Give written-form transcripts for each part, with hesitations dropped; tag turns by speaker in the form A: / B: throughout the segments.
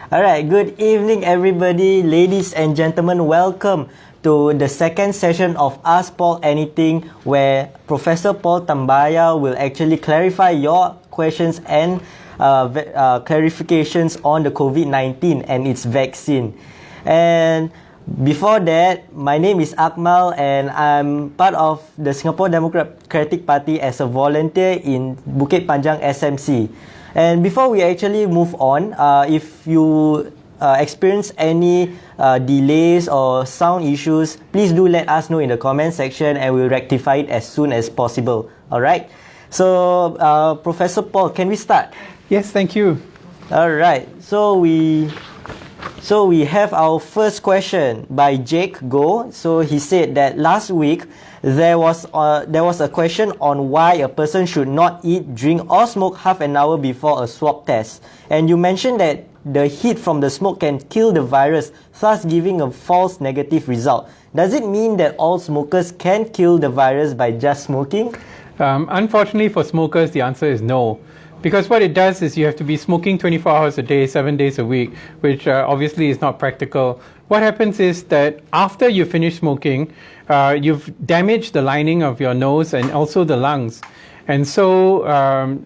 A: Alright, good evening everybody, ladies and gentlemen. Welcome to the second session of Ask Paul Anything, where Professor Paul Tambaya will actually clarify your questions and clarifications on the COVID-19 and its vaccine. And before that, my name is Akmal and I'm part of the Singapore Democratic Party as a volunteer in Bukit Panjang SMC. And before we actually move on, if you experience any delays or sound issues, please do let us know in the comment section and we'll rectify it as soon as possible. Alright? So, Professor Paul, can we start?
B: Yes, thank you.
A: Alright, so we have our first question by Jake Go. So he said that last week there was a question on why a person should not eat, drink or smoke half an hour before a swab test. And you mentioned that the heat from the smoke can kill the virus, thus giving a false negative result. Does it mean that all smokers can kill the virus by just smoking?
B: Unfortunately for smokers, the answer is no. Because what it does is you have to be smoking 24 hours a day, 7 days a week, which obviously is not practical. What happens is that after you finish smoking, you've damaged the lining of your nose and also the lungs. And so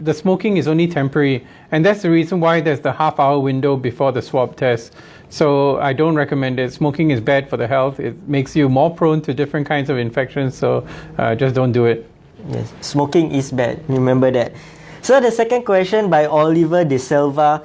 B: the smoking is only temporary. And that's the reason why there's the half-hour window before the swab test. So I don't recommend it. Smoking is bad for the health. It makes you more prone to different kinds of infections. So just don't do it.
A: Yes, smoking is bad. Remember that. So the second question by Oliver De Silva,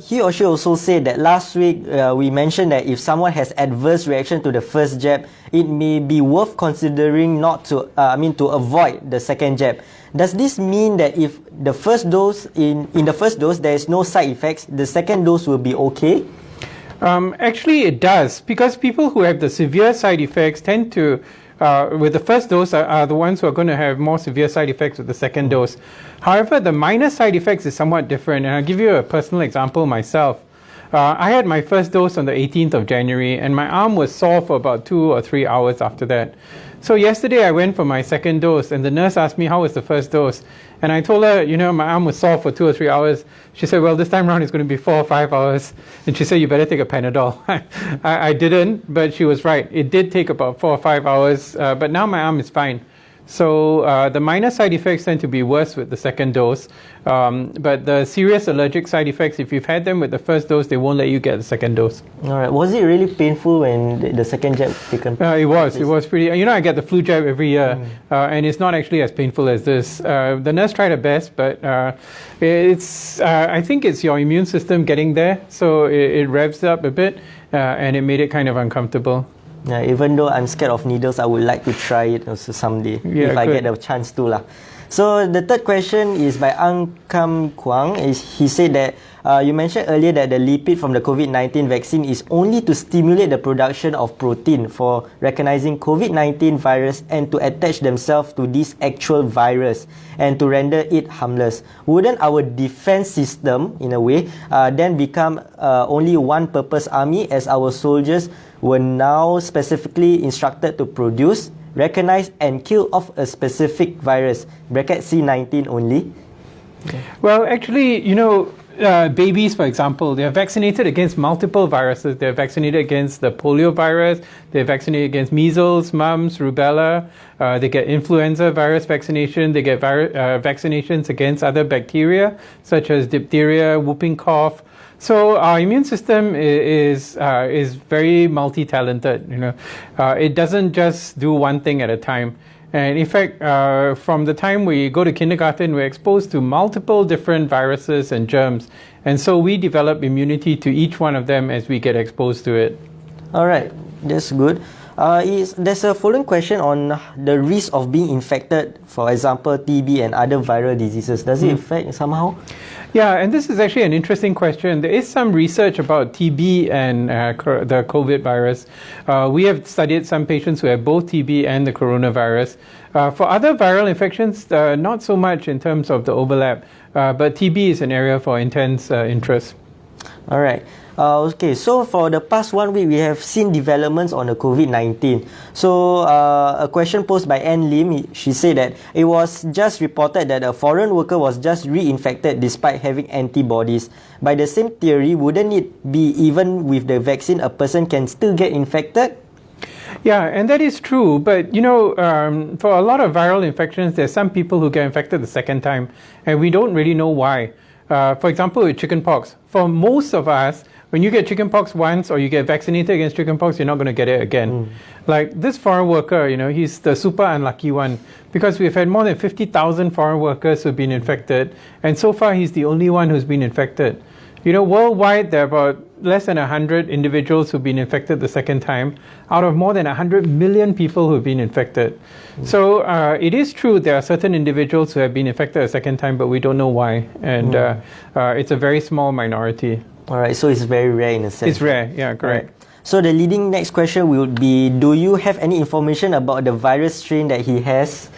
A: he or she also said that last week we mentioned that if someone has adverse reaction to the first jab, it may be worth considering not to, to avoid the second jab. Does this mean that if the first dose, in the first dose there is no side effects, the second dose will be okay?
B: Actually it does, because people who have the severe side effects tend to with the first dose are the ones who are going to have more severe side effects with the second dose. However, the minor side effects is somewhat different, and I'll give you a personal example myself. I had my first dose on the 18th of January, and my arm was sore for about 2 or 3 hours after that. So yesterday I went for my second dose, and the nurse asked me how was the first dose. And I told her, my arm was sore for 2 or 3 hours. She said, well, this time around it's going to be 4 or 5 hours. And she said, you better take a Panadol. I didn't, but she was right. It did take about 4 or 5 hours, but now my arm is fine. So the minor side effects tend to be worse with the second dose. But the serious allergic side effects, if you've had them with the first dose, they won't let you get the second dose.
A: All right. Was it really painful when the second jab taken?
B: It was pretty. I get the flu jab every year, and it's not actually as painful as this. The nurse tried her best, but I think it's your immune system getting there, so it revs up a bit, and it made it kind of uncomfortable.
A: Yeah, even though I'm scared of needles, I would like to try it also someday, if I get the chance to lah. So the third question is by Ang Kam Kwang. He said that you mentioned earlier that the lipid from the COVID-19 vaccine is only to stimulate the production of protein for recognizing COVID-19 virus and to attach themselves to this actual virus and to render it harmless. Wouldn't our defense system, in a way, then become only one-purpose army, as our soldiers were now specifically instructed to produce, recognize and kill off a specific virus, bracket C19 only?
B: Okay. Well, actually, babies, for example, they are vaccinated against multiple viruses. They're vaccinated against the polio virus. They're vaccinated against measles, mumps, rubella. They get influenza virus vaccination. They get vaccinations against other bacteria, such as diphtheria, whooping cough. So our immune system is very multi-talented. It doesn't just do one thing at a time. And in fact, from the time we go to kindergarten, we're exposed to multiple different viruses and germs. And so we develop immunity to each one of them as we get exposed to it.
A: All right, that's good. There's a following question on the risk of being infected, for example, TB and other viral diseases. Does it affect somehow?
B: Yeah, and this is actually an interesting question. There is some research about TB and the COVID virus. We have studied some patients who have both TB and the coronavirus. For other viral infections, not so much in terms of the overlap, but TB is an area for intense interest.
A: All right. Okay, so for the past 1 week, we have seen developments on the COVID-19. So a question posed by Ann Lim, she said that it was just reported that a foreign worker was just reinfected despite having antibodies. By the same theory, wouldn't it be even with the vaccine, a person can still get infected?
B: Yeah, and that is true. But, for a lot of viral infections, there's some people who get infected the second time, and we don't really know why. For example, with chickenpox, for most of us, when you get chickenpox once or you get vaccinated against chickenpox, you're not going to get it again. Like this foreign worker, he's the super unlucky one, because we've had more than 50,000 foreign workers who've been infected, and so far he's the only one who's been infected. Worldwide, there are about less than 100 individuals who've been infected the second time, out of more than 100 million people who've been infected. So it is true there are certain individuals who have been infected a second time, but we don't know why. And it's a very small minority.
A: All right, so it's very rare in a sense.
B: It's rare, yeah, correct.
A: Right. So the leading next question will be, do you have any information about the virus strain that he has?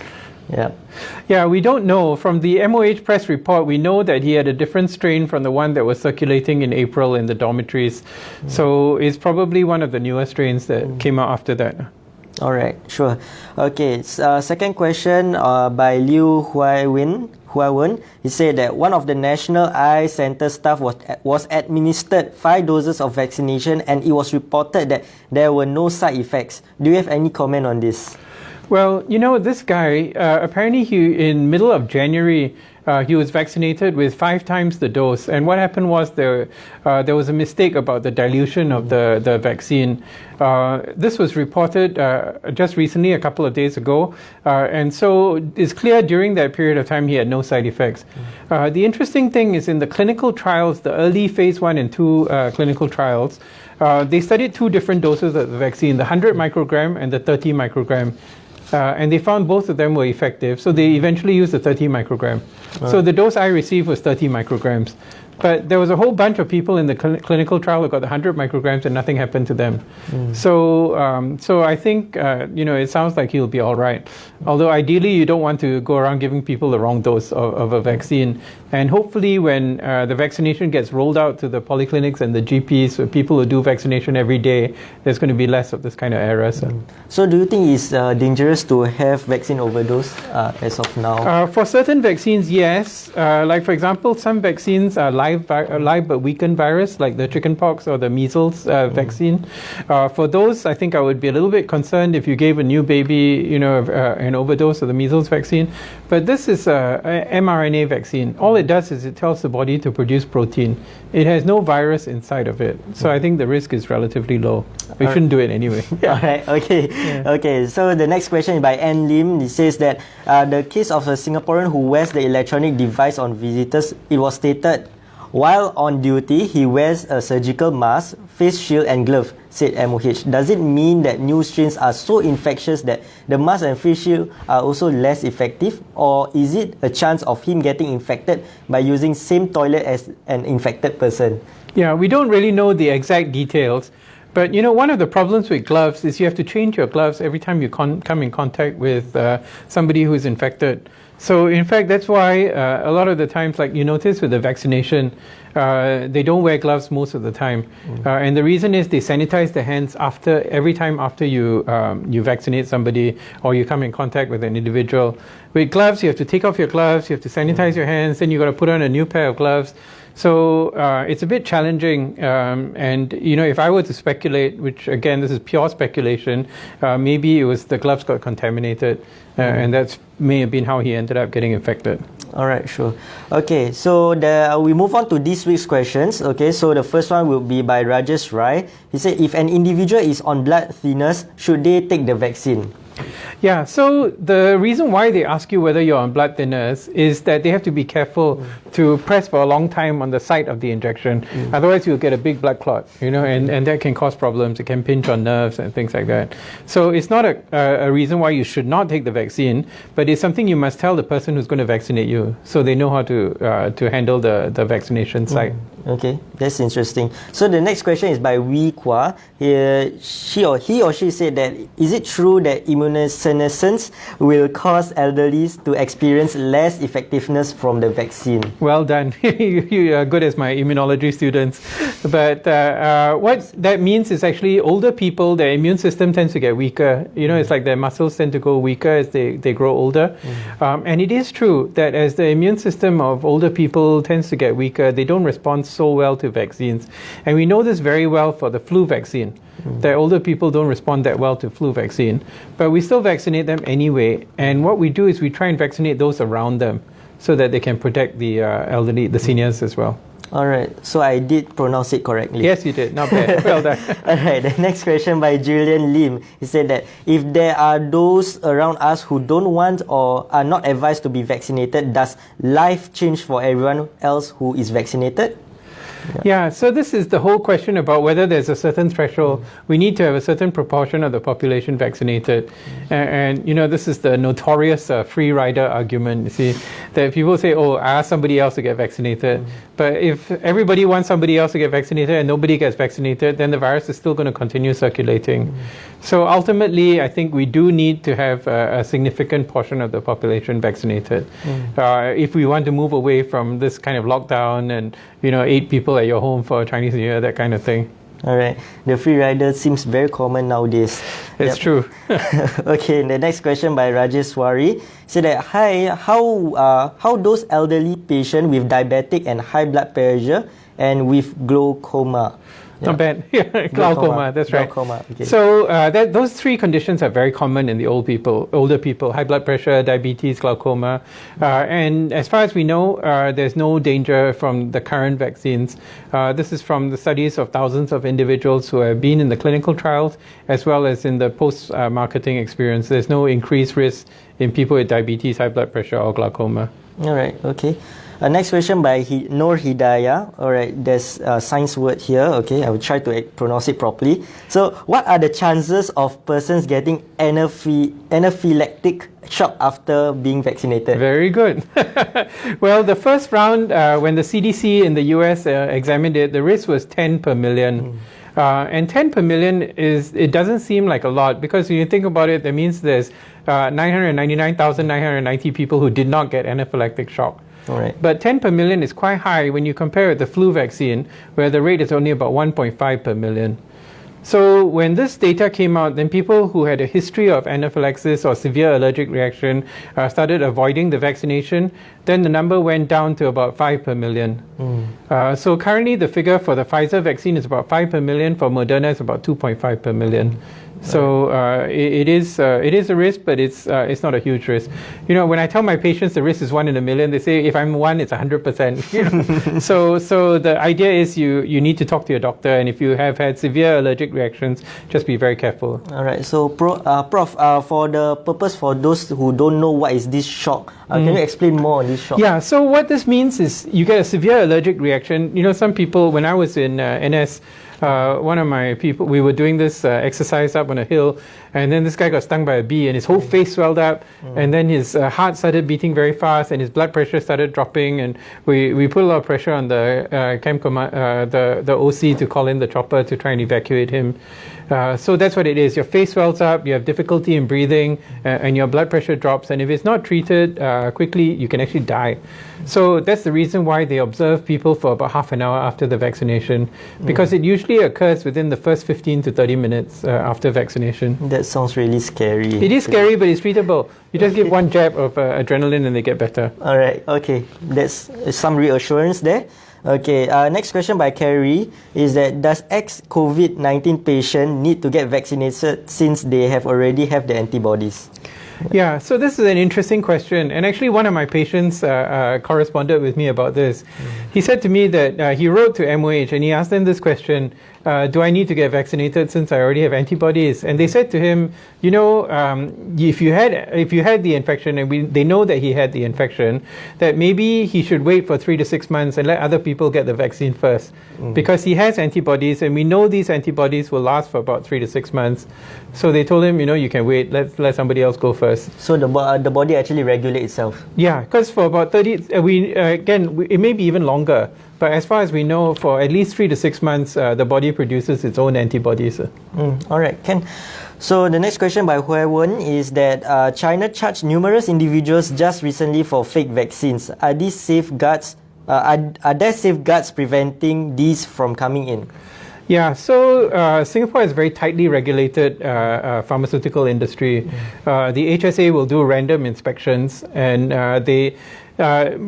B: Yeah, we don't know. From the MOH press report, we know that he had a different strain from the one that was circulating in April in the dormitories. So it's probably one of the newer strains that came out after that.
A: All right, sure. Okay, second question by Liu Huaiwen. He said that one of the National Eye Center staff was administered 5 doses of vaccination, and it was reported that there were no side effects. Do you have any comment on this?
B: Well, this guy, apparently in middle of January, he was vaccinated with 5 times the dose. And what happened was there was a mistake about the dilution of the vaccine. This was reported just recently, a couple of days ago. And so it's clear during that period of time he had no side effects. The interesting thing is in the clinical trials, the early phase 1 and 2 clinical trials, they studied 2 different doses of the vaccine, the 100 microgram and the 30 microgram. And they found both of them were effective, so they eventually used the 30 microgram. So the dose I received was 30 micrograms. But there was a whole bunch of people in the clinical trial who got the 100 micrograms and nothing happened to them. So I think, it sounds like he'll be all right. Although ideally you don't want to go around giving people the wrong dose of a vaccine. And hopefully when the vaccination gets rolled out to the polyclinics and the GPs, so people who do vaccination every day, there's going to be less of this kind of errors.
A: So do you think it's dangerous to have vaccine overdose as of now?
B: For certain vaccines, yes. Like for example, some vaccines are live but weakened virus, like the chickenpox or the measles vaccine. For those, I think I would be a little bit concerned if you gave a new baby, an overdose of the measles vaccine. But this is a mRNA vaccine. All it does is it tells the body to produce protein. It has no virus inside of it. So I think the risk is relatively low. We shouldn't do it anyway.
A: All right, okay. Yeah. Okay, so the next question is by Ann Lim. It says that the case of a Singaporean who wears the electronic device on visitors, it was stated, while on duty, he wears a surgical mask, face shield and glove, said MOH. Does it mean that new strains are so infectious that the mask and face shield are also less effective? Or is it a chance of him getting infected by using same toilet as an infected person?
B: Yeah, we don't really know the exact details. But one of the problems with gloves is you have to change your gloves every time you come in contact with somebody who is infected. So in fact, that's why a lot of the times, like you notice with the vaccination, they don't wear gloves most of the time. And the reason is they sanitize their hands every time after you vaccinate somebody or you come in contact with an individual. With gloves, you have to take off your gloves, you have to sanitize your hands, then you got to put on a new pair of gloves. So it's a bit challenging, and if I were to speculate, which again this is pure speculation, maybe it was the gloves got contaminated, and that's may have been how he ended up getting infected.
A: All right, sure. Okay, so we move on to this week's questions. Okay, so the first one will be by Rajesh Rai. He said, if an individual is on blood thinners, should they take the vaccine?
B: Yeah, so the reason why they ask you whether you're on blood thinners is that they have to be careful to press for a long time on the site of the injection. Otherwise, you'll get a big blood clot, and that can cause problems. It can pinch on nerves and things like that. So it's not a reason why you should not take the vaccine, but it's something you must tell the person who's going to vaccinate you so they know how to handle the vaccination site.
A: Okay, that's interesting. So the next question is by Wee Kwa. He or she said that, is it true that immunosenescence will cause elderly to experience less effectiveness from the vaccine?
B: Well done. You are good as my immunology students. But what that means is actually older people, their immune system tends to get weaker. You know, it's like their muscles tend to go weaker as they grow older. And it is true that as the immune system of older people tends to get weaker, they don't respond so well to vaccines. And we know this very well for the flu vaccine, that older people don't respond that well to flu vaccine. But we still vaccinate them anyway. And what we do is we try and vaccinate those around them so that they can protect the elderly, the seniors as well.
A: Alright, so I did pronounce it correctly.
B: Yes, you did. Not bad. Well done.
A: Alright, the next question by Julian Lim. He said that if there are those around us who don't want or are not advised to be vaccinated, does life change for everyone else who is vaccinated?
B: Yeah, so this is the whole question about whether there's a certain threshold. We need to have a certain proportion of the population vaccinated. And you know, this is the notorious free rider argument, you see, that people say, oh, I ask somebody else to get vaccinated. But if everybody wants somebody else to get vaccinated and nobody gets vaccinated, then the virus is still going to continue circulating. So ultimately, I think we do need to have a significant portion of the population vaccinated. If we want to move away from this kind of lockdown and, you know, 8 people at your home for Chinese New Year, that kind of thing.
A: Alright, the free rider seems very common nowadays.
B: It's true.
A: Okay, the next question by Rajeswari said that, hi, how those elderly patients with diabetic and high blood pressure and with glaucoma?
B: Not bad. Yeah, glaucoma. That's right.
A: Glaucoma. Okay.
B: So those 3 conditions are very common in the older people: high blood pressure, diabetes, glaucoma. And as far as we know, there's no danger from the current vaccines. This is from the studies of thousands of individuals who have been in the clinical trials as well as in the post-marketing experience. There's no increased risk in people with diabetes, high blood pressure, or glaucoma.
A: All right. Okay. Next question by Noor Hidayah. Alright, there's a science word here. Okay, I will try to pronounce it properly. So, what are the chances of persons getting anaphylactic shock after being vaccinated?
B: Very good. Well, the first round, when the CDC in the US examined it, the risk was 10 per million. And 10 per million it doesn't seem like a lot, because when you think about it, that means there's 999,990 people who did not get anaphylactic shock.
A: Right.
B: But 10 per million is quite high when you compare it with the flu vaccine, where the rate is only about 1.5 per million. So when this data came out, then people who had a history of anaphylaxis or severe allergic reaction started avoiding the vaccination. Then the number went down to about 5 per million. So currently the figure for the Pfizer vaccine is about 5 per million. For Moderna, it's about 2.5 per million. So it is a risk, but it's not a huge risk. You know, when I tell my patients the risk is 1 in a million, they say if I'm 1, it's 100%. You know? So the idea is you need to talk to your doctor, and if you have had severe allergic reactions, just be very careful.
A: All right. So Prof, for the purpose for those who don't know what is this shock, can you explain more on this shock?
B: Yeah. So what this means is you get a severe allergic reaction. You know, some people, when I was in NS. One of my people, we were doing this exercise up on a hill, and then this guy got stung by a bee and his whole face swelled up, and then his heart started beating very fast and his blood pressure started dropping, and we put a lot of pressure on the the OC to call in the chopper to try and evacuate him. So that's what it is. Your face swells up, you have difficulty in breathing, and your blood pressure drops, and if it's not treated quickly, you can actually die. So that's the reason why they observe people for about half an hour after the vaccination, because it usually occurs within the first 15 to 30 minutes after vaccination.
A: That sounds really scary.
B: It is scary, but it's treatable. You just give 1 jab of adrenaline and they get better.
A: Alright, okay. That's some reassurance there. Okay, next question by Carrie is that, does ex-COVID-19 patient need to get vaccinated since they already have the antibodies?
B: Yeah, so this is an interesting question, and actually one of my patients corresponded with me about this. He said to me that he wrote to MOH and he asked them this question, do I need to get vaccinated since I already have antibodies? And they said to him, you know, if you had the infection, and they know that he had the infection, that maybe he should wait for 3 to 6 months and let other people get the vaccine first, because he has antibodies, and we know these antibodies will last for about 3 to 6 months. So they told him, you know, you can wait, let somebody else go first. first.
A: So the body actually regulates itself?
B: Yeah, because for about 30, it may be even longer, but as far as we know, for at least 3 to 6 months, the body produces its own antibodies.
A: All right, Ken. So the next question by Hui Wen is that China charged numerous individuals just recently for fake vaccines. Are these safeguards? Are there safeguards preventing these from coming in?
B: Yeah, so Singapore is a very tightly regulated pharmaceutical industry. The HSA will do random inspections, and they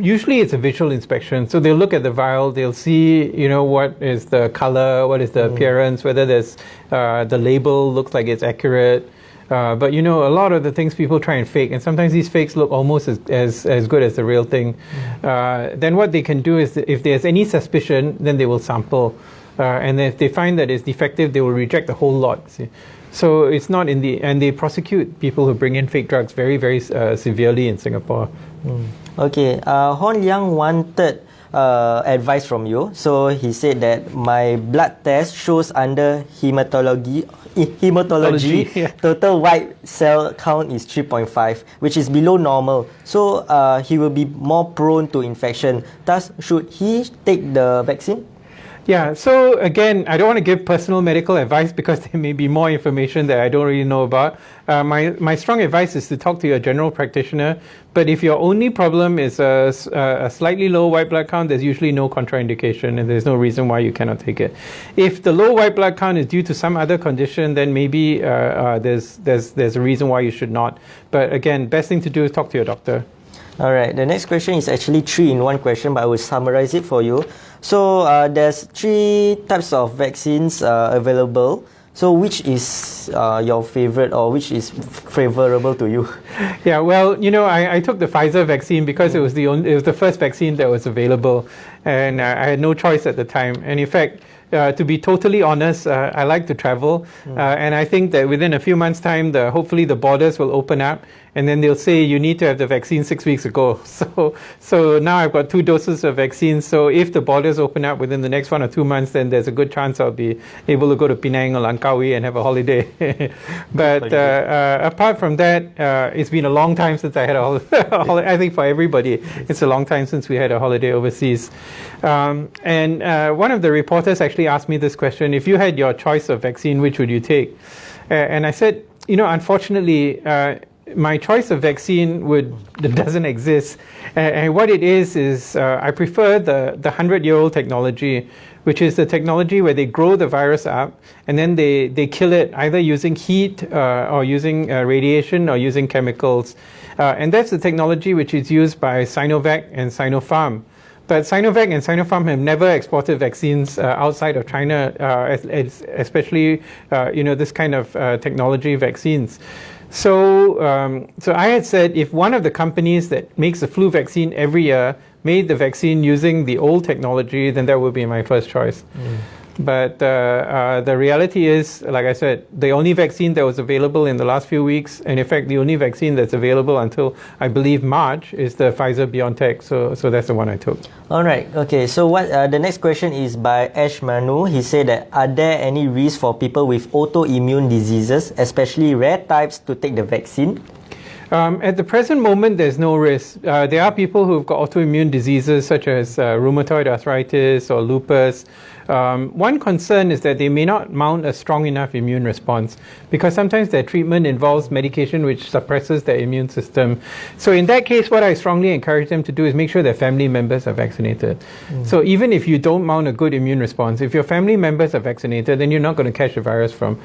B: usually it's a visual inspection. So they'll look at the vial, they'll see, what is the color, what is the appearance, whether there's the label looks like it's accurate. But a lot of the things people try and fake, and sometimes these fakes look almost as good as the real thing. Then what they can do is, if there's any suspicion, then they will sample. And if they find that it's defective, they will reject the whole lot. See? So it's not and they prosecute people who bring in fake drugs very, very severely in Singapore.
A: Okay, Hon Yang wanted advice from you. So he said that my blood test shows under hematology,
B: Yeah.
A: total white cell count is 3.5, which is below normal. So he will be more prone to infection. Thus, should he take the vaccine?
B: Yeah, so again, I don't want to give personal medical advice because there may be more information that I don't really know about. My strong advice is to talk to your general practitioner. But if your only problem is a slightly low white blood count, there's usually no contraindication and there's no reason why you cannot take it. If the low white blood count is due to some other condition, then maybe there's a reason why you should not. But again, best thing to do is talk to your doctor.
A: All right, the next question is actually 3 in 1 question, but I will summarize it for you. So there's 3 types of vaccines available. So which is your favorite, or which is favorable to you?
B: Yeah, well, I took the Pfizer vaccine because it was the first vaccine that was available, and I had no choice at the time. And in fact, to be totally honest, I like to travel, and I think that within a few months' time, hopefully the borders will open up, and then they'll say you need to have the vaccine 6 weeks ago. So now I've got 2 doses of vaccine. So if the borders open up within the next 1 or 2 months, then there's a good chance I'll be able to go to Penang or Langkawi and have a holiday. But apart from that, it's been a long time since I had a holiday. I think for everybody, it's a long time since we had a holiday overseas. And one of the reporters actually asked me this question: if you had your choice of vaccine, which would you take? And I said, unfortunately, my choice of vaccine doesn't exist. And what it is I prefer the 100-year-old technology, which is the technology where they grow the virus up and then they kill it either using heat or using radiation or using chemicals. And that's the technology which is used by Sinovac and Sinopharm. But Sinovac and Sinopharm have never exported vaccines outside of China, especially this kind of technology vaccines. So I had said if one of the companies that makes the flu vaccine every year made the vaccine using the old technology, then that would be my first choice. But the reality is, like I said, the only vaccine that was available in the last few weeks, and in fact the only vaccine that's available until I believe March, is the Pfizer-BioNTech. So that's the one I took.
A: All right. Okay. So the next question is by Ash Manu. He said that are there any risks for people with autoimmune diseases, especially rare types, to take the vaccine?
B: At the present moment, there's no risk. There are people who've got autoimmune diseases such as rheumatoid arthritis or lupus. One concern is that they may not mount a strong enough immune response because sometimes their treatment involves medication which suppresses their immune system. So in that case, what I strongly encourage them to do is make sure their family members are vaccinated. So even if you don't mount a good immune response, if your family members are vaccinated, then you're not going to catch the virus from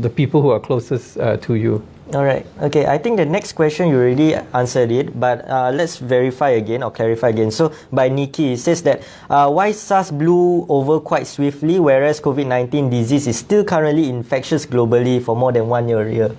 B: the people who are closest to you.
A: All right. Okay. I think the next question you already answered it, but let's verify again or clarify again. So by Nikki, it says that why SARS blew over quite swiftly, whereas COVID-19 disease is still currently infectious globally for more than 1 year.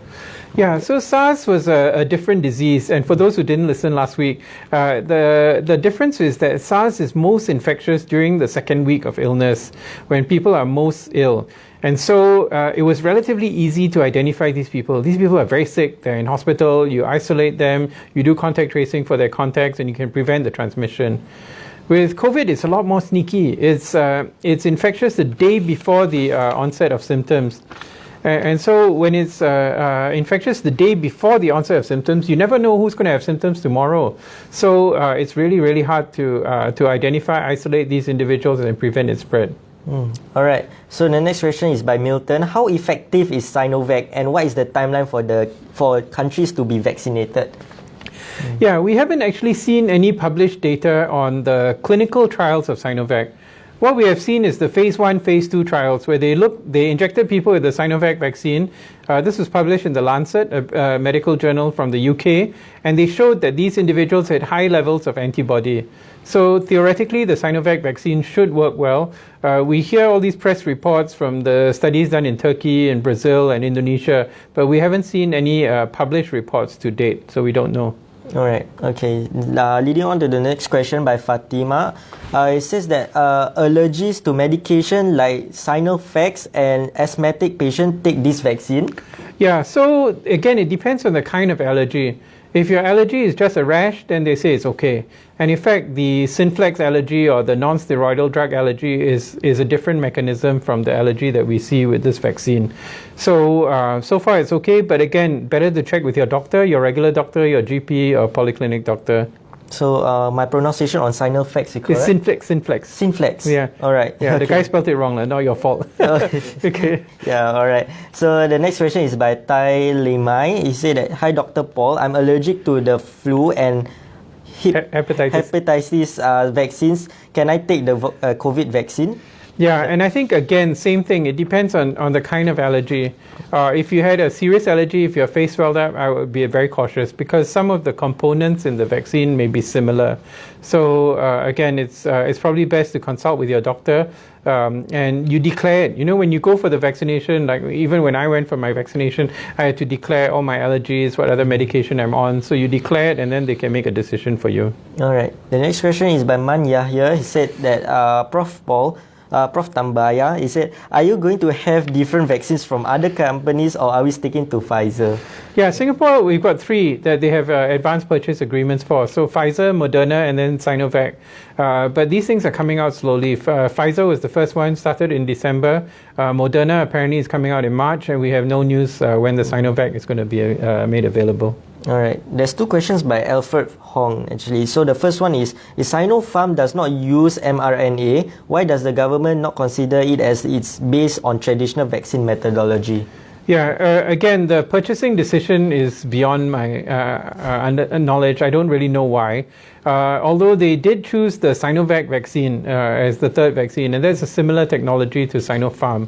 B: Yeah, so SARS was a different disease, and for those who didn't listen last week, the difference is that SARS is most infectious during the 2nd week of illness, when people are most ill. And so it was relatively easy to identify these people. These people are very sick, they're in hospital, you isolate them, you do contact tracing for their contacts, and you can prevent the transmission. With COVID, it's a lot more sneaky. It's infectious the day before the onset of symptoms. And so when it's infectious the day before the onset of symptoms, you never know who's going to have symptoms tomorrow. So it's really, really hard to identify, isolate these individuals and prevent its spread.
A: All right. So the next question is by Milton. How effective is Sinovac, and what is the timeline for countries to be vaccinated?
B: Yeah, we haven't actually seen any published data on the clinical trials of Sinovac. What we have seen is the phase 1, phase 2 trials where they injected people with the Sinovac vaccine. This was published in the Lancet, a medical journal from the UK, and they showed that these individuals had high levels of antibody. So theoretically, the Sinovac vaccine should work well. We hear all these press reports from the studies done in Turkey and Brazil and Indonesia, but we haven't seen any published reports to date, so we don't know.
A: All right. Okay. Leading on to the next question by Fatima. It says that allergies to medication like Sinovac and asthmatic patients take this vaccine.
B: Yeah. So again, it depends on the kind of allergy. If your allergy is just a rash, then they say it's okay. And in fact, the Synflex allergy or the non-steroidal drug allergy is a different mechanism from the allergy that we see with this vaccine. So, so far it's okay, but again, better to check with your doctor, your regular doctor, your GP or polyclinic doctor.
A: So, my pronunciation on Sinovac is correct?
B: It's Synflex.
A: Synflex?
B: Yeah.
A: All right.
B: Yeah,
A: okay.
B: The guy spelled it wrong, not your fault. Okay.
A: Yeah, all right. So, the next question is by Tai Limai. He said that, hi Dr. Paul, I'm allergic to the flu and hepatitis vaccines. Can I take the COVID vaccine?
B: Yeah, and I think, again, same thing. It depends on the kind of allergy. If you had a serious allergy, if your face swelled up, I would be very cautious because some of the components in the vaccine may be similar. So, again, it's probably best to consult with your doctor and you declare it. You know, when you go for the vaccination, like even when I went for my vaccination, I had to declare all my allergies, what other medication I'm on. So you declare it and then they can make a decision for you.
A: All right. The next question is by Man Yahya. He said that, Prof. Paul, Prof. Tambaya, he said, are you going to have different vaccines from other companies or are we sticking to Pfizer?
B: Yeah, Singapore, we've got 3 that they have advanced purchase agreements for. So Pfizer, Moderna, and then Sinovac. But these things are coming out slowly. Pfizer was the first one, started in December. Moderna apparently is coming out in March, and we have no news when the Sinovac is going to be made available.
A: All right. There's 2 questions by Alfred Hong, actually. So the first one is Sinopharm does not use mRNA. Why does the government not consider it as it's based on traditional vaccine methodology?
B: Yeah, again, the purchasing decision is beyond my knowledge. I don't really know why. Although they did choose the Sinovac vaccine as the third vaccine, and that's a similar technology to Sinopharm.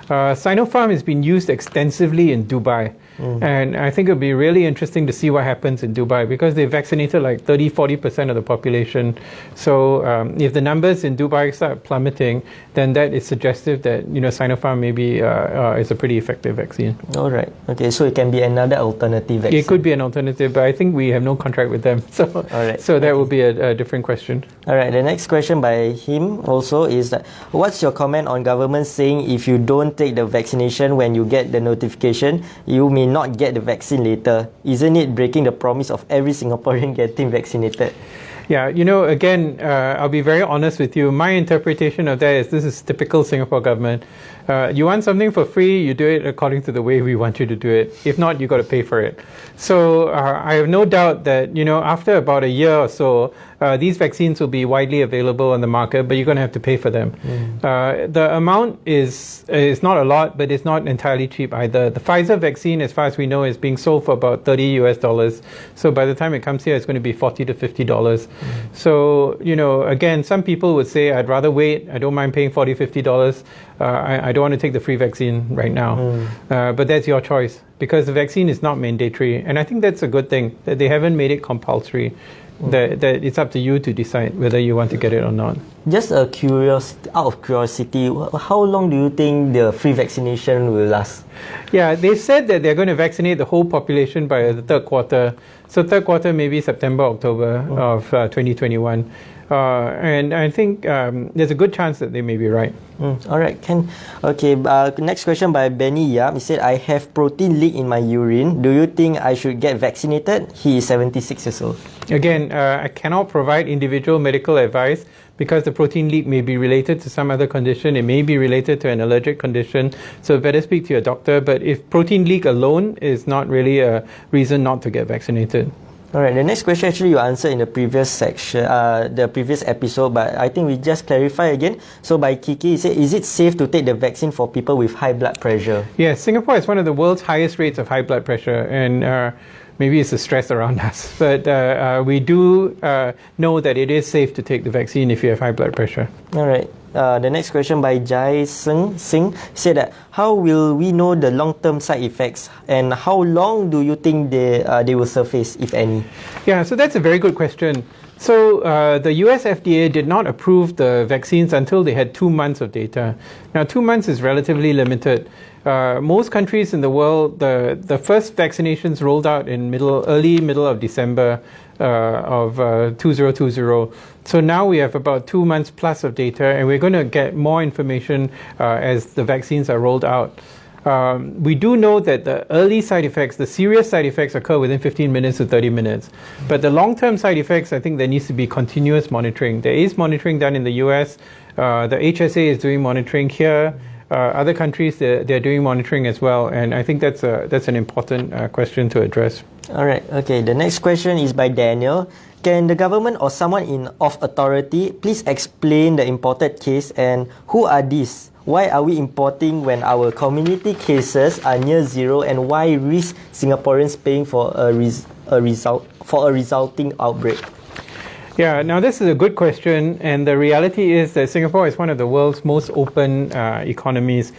B: Sinopharm has been used extensively in Dubai. And I think it would be really interesting to see what happens in Dubai because they vaccinated like 30-40% of the population. So if the numbers in Dubai start plummeting, then that is suggestive that, you know, Sinopharm maybe is a pretty effective vaccine.
A: All right. Okay, so it can be another alternative vaccine.
B: It could be an alternative, but I think we have no contract with them. So,
A: all right.
B: So that will be a different question.
A: All right. The next question by him also is that, what's your comment on government saying if you don't take the vaccination when you get the notification, you may not get the vaccine later? Isn't it breaking the promise of every Singaporean getting vaccinated?
B: Yeah, you know, again, I'll be very honest with you. My interpretation of that is this is typical Singapore government. You want something for free, you do it according to the way we want you to do it. If not, you got to pay for it. So I have no doubt that, you know, after about a year or so, these vaccines will be widely available on the market, but you're going to have to pay for them. The amount is not a lot, but it's not entirely cheap either. The Pfizer vaccine, as far as we know, is being sold for about $30 US. So by the time it comes here, it's going to be $40 to $50. So, you know, again, some people would say, I'd rather wait. I don't mind paying $40, $50. I don't want to take the free vaccine right now. But that's your choice because the vaccine is not mandatory. And I think that's a good thing, that they haven't made it compulsory. That it's up to you to decide whether you want to get it or not. Just
A: out of curiosity, how long do you think the free vaccination will last?
B: Yeah, they said that they're going to vaccinate the whole population by the third quarter. So third quarter, maybe September, October of 2021. And I think there's a good chance that they may be right.
A: All right, okay. Next question by Benny Yap. He said, I have protein leak in my urine. Do you think I should get vaccinated? He is 76 years old.
B: Again, I cannot provide individual medical advice because the protein leak may be related to some other condition. It may be related to an allergic condition. So better speak to your doctor. But if protein leak alone is not really a reason not to get vaccinated.
A: All right, the next question actually you answered in the previous section, the previous episode, but I think we just clarify again. So by Kiki, he said, is it safe to take the vaccine for people with high blood pressure?
B: Yes, Singapore has one of the world's highest rates of high blood pressure, and maybe it's the stress around us, but we do know that it is safe to take the vaccine if you have high blood pressure.
A: All right. The next question by Jai Singh said that how will we know the long-term side effects and how long do you think they will surface, if any?
B: Yeah, so that's a very good question. So the US FDA did not approve the vaccines until they had 2 months of data. Now 2 months is relatively limited. Most countries in the world, the first vaccinations rolled out in early middle of December of 2020. So now we have about 2 months plus of data, and we're going to get more information as the vaccines are rolled out. We do know that the early side effects, the serious side effects, occur within 15 minutes to 30 minutes. But the long-term side effects, I think there needs to be continuous monitoring. There is monitoring done in the US. The HSA is doing monitoring here. Other countries, they're doing monitoring as well. And I think that's an important question to address.
A: All right. Okay. The next question is by Daniel. Can the government or someone of authority please explain the imported case and who are these? Why are we importing when our community cases are near zero, and why risk Singaporeans paying for a resulting outbreak?
B: Yeah, now this is a good question, and the reality is that Singapore is one of the world's most open economies.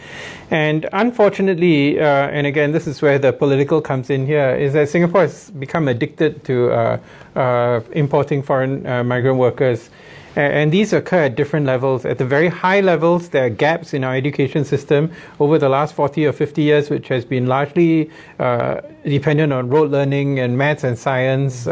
B: And unfortunately, and again, this is where the political comes in here, is that Singapore has become addicted to importing foreign migrant workers. And these occur at different levels. At the very high levels, there are gaps in our education system over the last 40 or 50 years, which has been largely dependent on rote learning and maths and science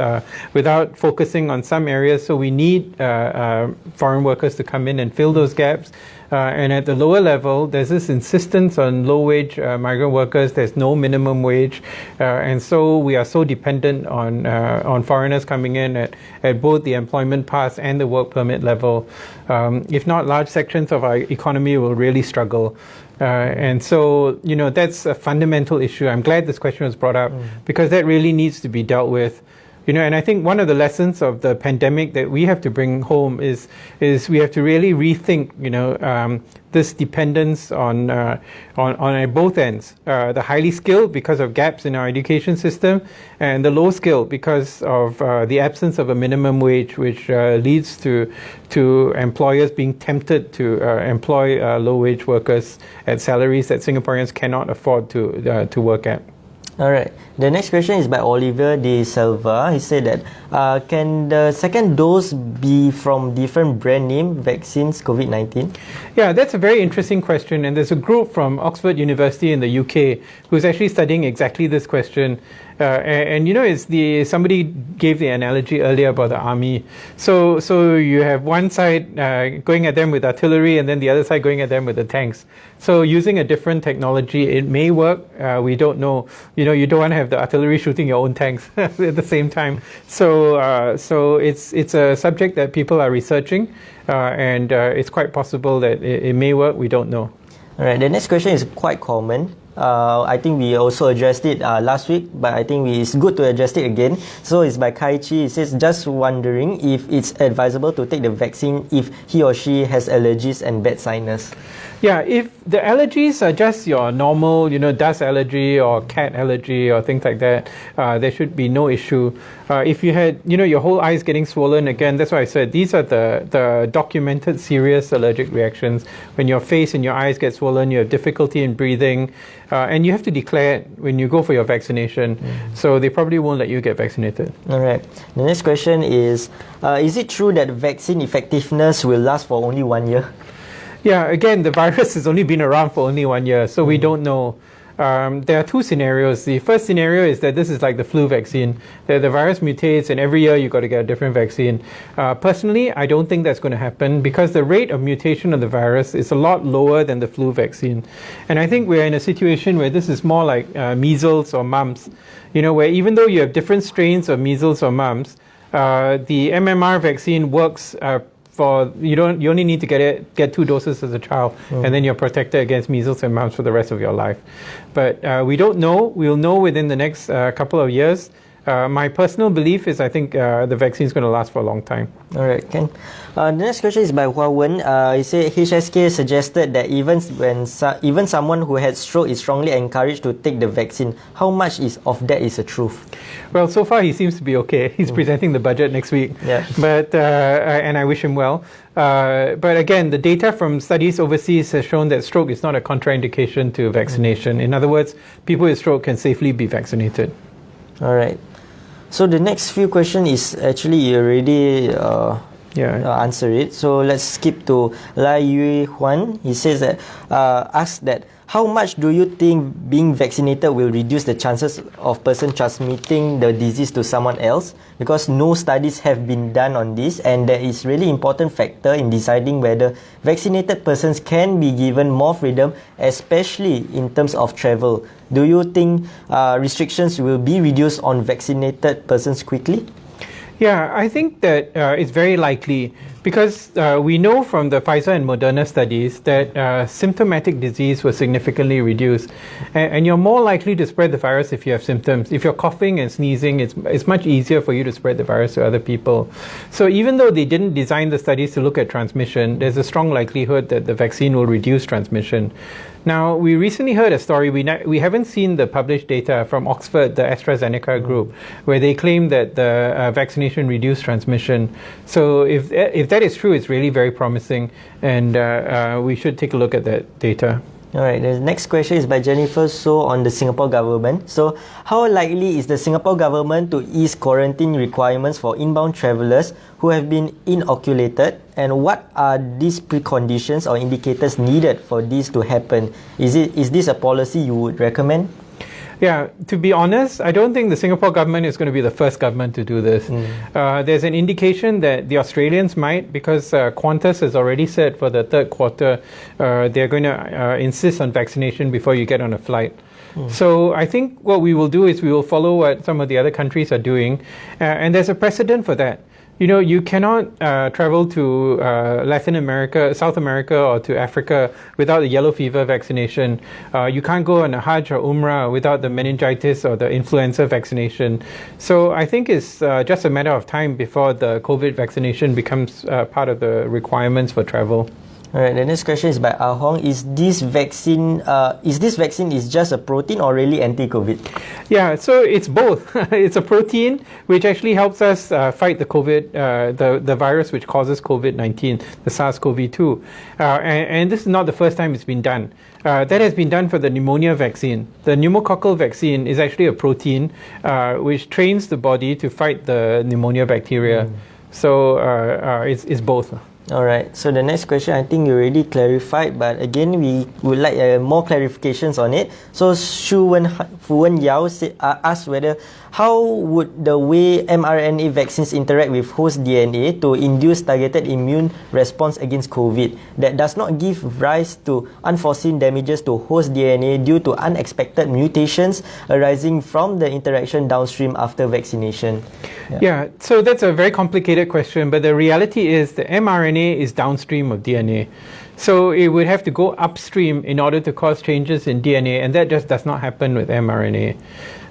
B: without focusing on some areas. So we need foreign workers to come in and fill those gaps. And at the lower level, there's this insistence on low-wage migrant workers. There's no minimum wage. And so we are so dependent on foreigners coming in at both the employment pass and the work permit level. If not, large sections of our economy will really struggle. And so, that's a fundamental issue. I'm glad this question was brought up because that really needs to be dealt with. And I think one of the lessons of the pandemic that we have to bring home is we have to really rethink, this dependence on both ends. The highly skilled because of gaps in our education system, and the low skilled because of the absence of a minimum wage, which leads to employers being tempted to employ low wage workers at salaries that Singaporeans cannot afford to work at.
A: All right. The next question is by Oliver De Silva. He said that, can the second dose be from different brand name vaccines, COVID-19?
B: Yeah, that's a very interesting question. And there's a group from Oxford University in the UK who's actually studying exactly this question. Somebody gave the analogy earlier about the army. So you have one side going at them with artillery, and then the other side going at them with the tanks. So using a different technology, it may work. We don't know. You don't want to have the artillery shooting your own tanks at the same time. So it's a subject that people are researching, and it's quite possible that it may work. We don't know.
A: All right. The next question is quite common. I think we also addressed it last week, but I think it's good to address it again. So it's by Kai Chi. It says, just wondering if it's advisable to take the vaccine if he or she has allergies and bad sinus.
B: Yeah, if the allergies are just your normal, dust allergy or cat allergy or things like that, there should be no issue. If you had, your whole eyes getting swollen, again, that's why I said these are the documented serious allergic reactions. When your face and your eyes get swollen, you have difficulty in breathing, and you have to declare it when you go for your vaccination. So they probably won't let you get vaccinated.
A: All right. The next question is it true that vaccine effectiveness will last for only 1 year?
B: Yeah, again, the virus has only been around for only 1 year, so we don't know. There are two scenarios. The first scenario is that this is like the flu vaccine. The virus mutates, and every year you've got to get a different vaccine. Personally, I don't think that's going to happen because the rate of mutation of the virus is a lot lower than the flu vaccine. And I think we're in a situation where this is more like measles or mumps, where even though you have different strains of measles or mumps, the MMR vaccine works you only need to get 2 doses as a child, and then you're protected against measles and mumps for the rest of your life. But we don't know. We'll know within the next couple of years. My personal belief is I think the vaccine is going to last for a long time.
A: All right, Ken. The next question is by Hua Wen. He said HSK suggested that even someone who had stroke is strongly encouraged to take the vaccine. How much of that is a truth?
B: Well, so far he seems to be okay. He's presenting the budget next week.
A: Yeah.
B: But and I wish him well. But again, the data from studies overseas has shown that stroke is not a contraindication to vaccination. In other words, people with stroke can safely be vaccinated.
A: All right. So the next few questions is actually you already answer it. So let's skip to Lai Yue Huan. He says that asked that how much do you think being vaccinated will reduce the chances of person transmitting the disease to someone else? Because no studies have been done on this, and there is really important factor in deciding whether vaccinated persons can be given more freedom, especially in terms of travel. Do you think restrictions will be reduced on vaccinated persons quickly?
B: Yeah, I think that it's very likely because we know from the Pfizer and Moderna studies that symptomatic disease was significantly reduced. And you're more likely to spread the virus if you have symptoms. If you're coughing and sneezing, it's much easier for you to spread the virus to other people. So even though they didn't design the studies to look at transmission, there's a strong likelihood that the vaccine will reduce transmission. Now, we recently heard a story, we haven't seen the published data from Oxford, the AstraZeneca group, where they claim that the vaccination reduced transmission. So if that is true, it's really very promising, and we should take a look at that data.
A: All right, the next question is by Jennifer So on the Singapore government. So, how likely is the Singapore government to ease quarantine requirements for inbound travellers who have been inoculated, and what are these preconditions or indicators needed for this to happen? Is this a policy you would recommend?
B: Yeah, to be honest, I don't think the Singapore government is going to be the first government to do this. There's an indication that the Australians might, because Qantas has already said for the third quarter they're going to insist on vaccination before you get on a flight. So I think what we will do is we will follow what some of the other countries are doing, and there's a precedent for that. You know, you cannot travel to Latin America, South America, or to Africa without the yellow fever vaccination. You can't go on a Hajj or Umrah without the meningitis or the influenza vaccination. So I think it's just a matter of time before the COVID vaccination becomes part of the requirements for travel.
A: All right, the next question is by Ah Hong. Is this vaccine just a protein or really anti-COVID?
B: Yeah, so it's both. It's a protein which actually helps us fight the COVID, the virus which causes COVID-19, the SARS-CoV-2. And this is not the first time it's been done. That has been done for the pneumonia vaccine. The pneumococcal vaccine is actually a protein which trains the body to fight the pneumonia bacteria. So it's both.
A: All right. So the next question, I think you already clarified, but again, we would like more clarifications on it. So Fu Wen Yao asked whether how would the way mRNA vaccines interact with host DNA to induce targeted immune response against COVID that does not give rise to unforeseen damages to host DNA due to unexpected mutations arising from the interaction downstream after vaccination?
B: Yeah, so that's a very complicated question, but the reality is the mRNA is downstream of DNA. So it would have to go upstream in order to cause changes in DNA, and that just does not happen with mRNA.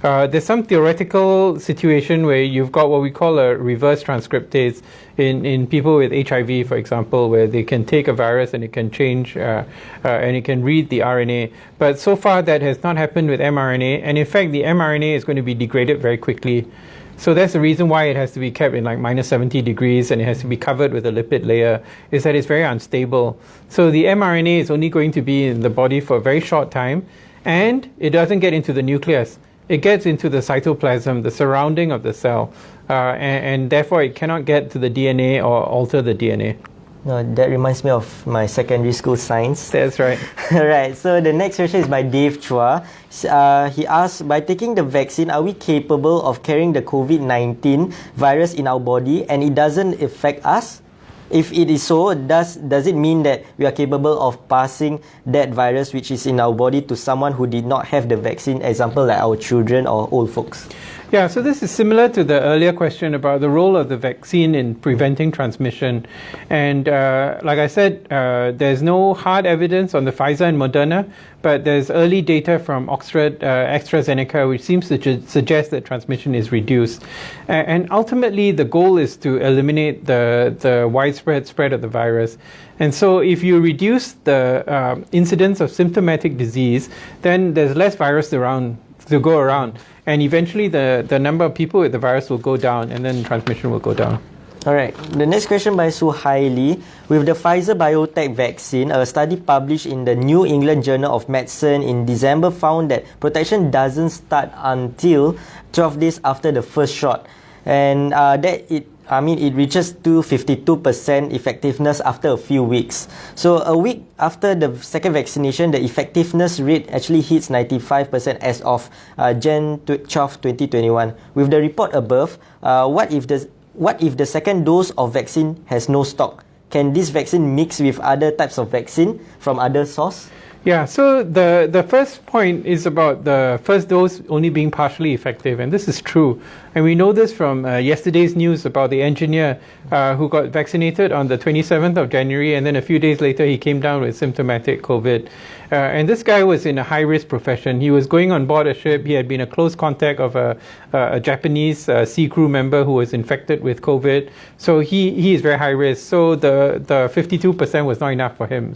B: There's some theoretical situation where you've got what we call a reverse transcriptase in people with HIV, for example, where they can take a virus and it can change and it can read the RNA. But so far that has not happened with mRNA, and in fact the mRNA is going to be degraded very quickly. So that's the reason why it has to be kept in like minus 70 degrees and it has to be covered with a lipid layer, is that it's very unstable. So the mRNA is only going to be in the body for a very short time, and it doesn't get into the nucleus. It gets into the cytoplasm, the surrounding of the cell, and therefore it cannot get to the DNA or alter the DNA.
A: That reminds me of my secondary school science.
B: That's right.
A: Right, so the next question is by Dave Chua. He asks, by taking the vaccine, are we capable of carrying the COVID-19 virus in our body and it doesn't affect us? If it is so, does it mean that we are capable of passing that virus which is in our body to someone who did not have the vaccine, example like our children or old folks?
B: Yeah, so this is similar to the earlier question about the role of the vaccine in preventing transmission. And like I said, there's no hard evidence on the Pfizer and Moderna, but there's early data from Oxford, AstraZeneca, which seems to suggest that transmission is reduced. And ultimately, the goal is to eliminate the widespread spread of the virus. And so if you reduce the incidence of symptomatic disease, then there's less virus to go around. And eventually the number of people with the virus will go down, and then transmission will go down.
A: All right. The next question by Suhaili. With the Pfizer-BioNTech vaccine, a study published in the New England Journal of Medicine in December found that protection doesn't start until 12 days after the first shot. And it reaches to 52% effectiveness after a few weeks. So a week after the second vaccination, the effectiveness rate actually hits 95% as of Jan 12, 2021. With the report above, what if the second dose of vaccine has no stock? Can this vaccine mix with other types of vaccine from other source?
B: Yeah, so the first point is about the first dose only being partially effective, and this is true. And we know this from yesterday's news about the engineer who got vaccinated on the 27th of January, and then a few days later he came down with symptomatic COVID. And this guy was in a high-risk profession. He was going on board a ship. He had been a close contact of a Japanese sea crew member who was infected with COVID. So he is very high risk. So the 52% was not enough for him.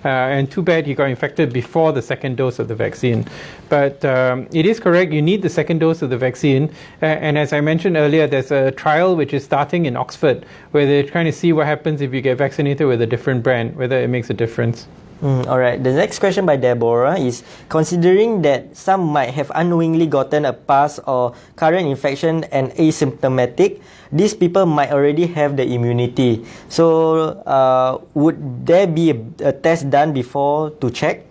B: And too bad he got infected before the second dose of the vaccine. But it is correct, you need the second dose of the vaccine. And as I mentioned earlier, there's a trial which is starting in Oxford where they're trying to see what happens if you get vaccinated with a different brand, whether it makes a difference.
A: All right. The next question by Deborah is, considering that some might have unknowingly gotten a past or current infection and asymptomatic, these people might already have the immunity. So would there be a test done before to check?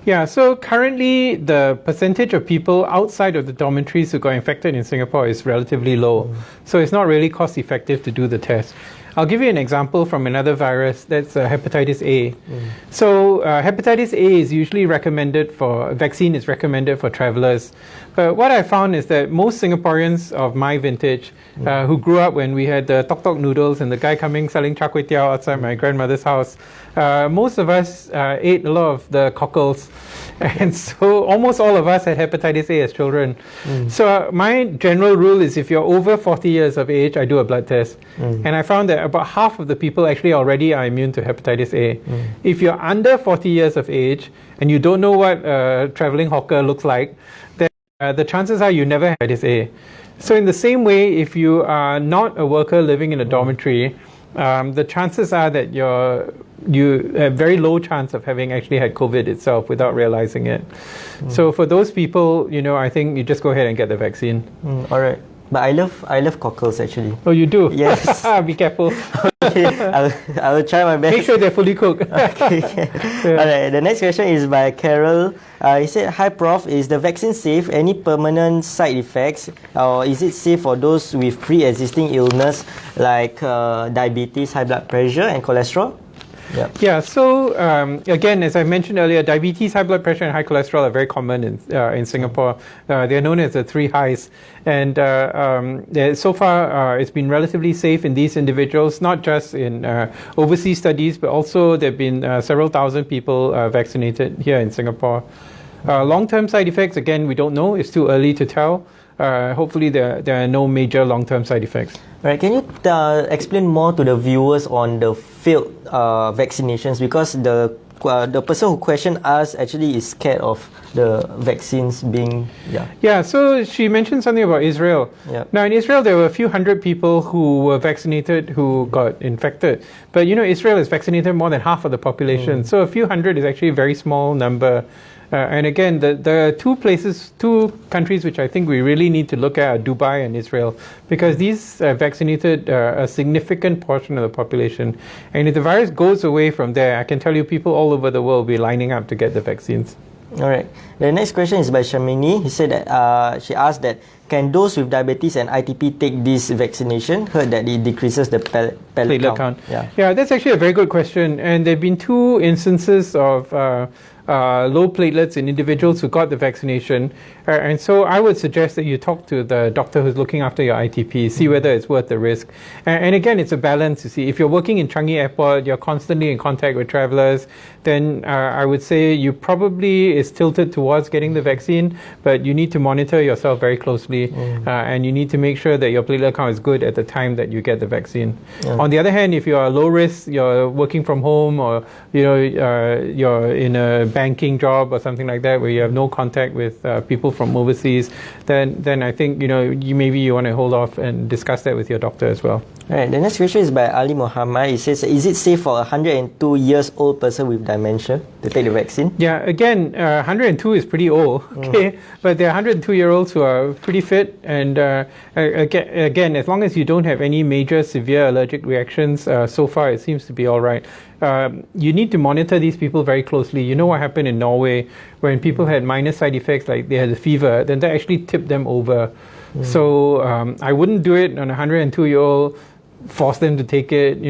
B: Yeah, so currently the percentage of people outside of the dormitories who got infected in Singapore is relatively low. So it's not really cost effective to do the test. I'll give you an example from another virus, that's hepatitis A. So hepatitis A is usually vaccine is recommended for travelers. But what I found is that most Singaporeans of my vintage who grew up when we had the tok tok noodles and the guy coming selling char kway teow outside my grandmother's house, most of us ate a lot of the cockles. And so almost all of us had hepatitis A as children. So my general rule is if you're over 40 years of age, I do a blood test. And I found that about half of the people actually already are immune to hepatitis A. If you're under 40 years of age and you don't know what a traveling hawker looks like, then the chances are you never have hepatitis A. So in the same way, if you are not a worker living in a dormitory, the chances are that you have very low chance of having actually had COVID itself without realizing it. So for those people, I think you just go ahead and get the vaccine.
A: All right. But I love cockles actually.
B: Oh, you do?
A: Yes.
B: Be careful.
A: Okay, I will try my best.
B: Make sure they're fully cooked.
A: Okay. Yeah. All right. The next question is by Carol. He said, "Hi, Prof. Is the vaccine safe? Any permanent side effects, or is it safe for those with pre-existing illness like diabetes, high blood pressure, and cholesterol?"
B: Yeah, so again, as I mentioned earlier, diabetes, high blood pressure, and high cholesterol are very common in Singapore. They're known as the three highs. And so far, it's been relatively safe in these individuals, not just in overseas studies, but also there have been several thousand people vaccinated here in Singapore. Long-term side effects, again, we don't know. It's too early to tell. Hopefully, there are no major long-term side effects.
A: Right. Can you explain more to the viewers on the failed vaccinations? Because the person who questioned us actually is scared of the vaccines being...
B: Yeah, so she mentioned something about Israel. Now, in Israel, there were a few hundred people who were vaccinated who got infected. But, Israel has vaccinated more than half of the population. So a few hundred is actually a very small number. And again, the two countries which I think we really need to look at are Dubai and Israel, because these vaccinated a significant portion of the population. And if the virus goes away from there, I can tell you people all over the world will be lining up to get the vaccines.
A: All right. The next question is by Shamini. He said that she asked that, can those with diabetes and ITP take this vaccination? Heard that it decreases the platelet count.
B: Yeah, that's actually a very good question. And there have been two instances of low platelets in individuals who got the vaccination. And so I would suggest that you talk to the doctor who's looking after your ITP, see whether it's worth the risk. And again, it's a balance, you see. If you're working in Changi Airport, you're constantly in contact with travelers, then I would say you probably is tilted towards getting the vaccine, but you need to monitor yourself very closely, and you need to make sure that your platelet count is good at the time that you get the vaccine. On the other hand, if you are low risk, you're working from home, or you're in a banking job or something like that where you have no contact with people from overseas, then I think maybe you want to hold off and discuss that with your doctor as well.
A: All right, the next question is by Ali Muhammad. It says, is it safe for a 102 years old person with dementia to take the vaccine?
B: Yeah, again, 102 is pretty old, okay? But there are 102-year-olds who are pretty fit, and again, as long as you don't have any major severe allergic reactions, so far it seems to be all right. You need to monitor these people very closely. You know what happened in Norway when people had minor side effects, like they had a fever, then that actually tipped them over. So I wouldn't do it on a 102-year-old, force them to take it,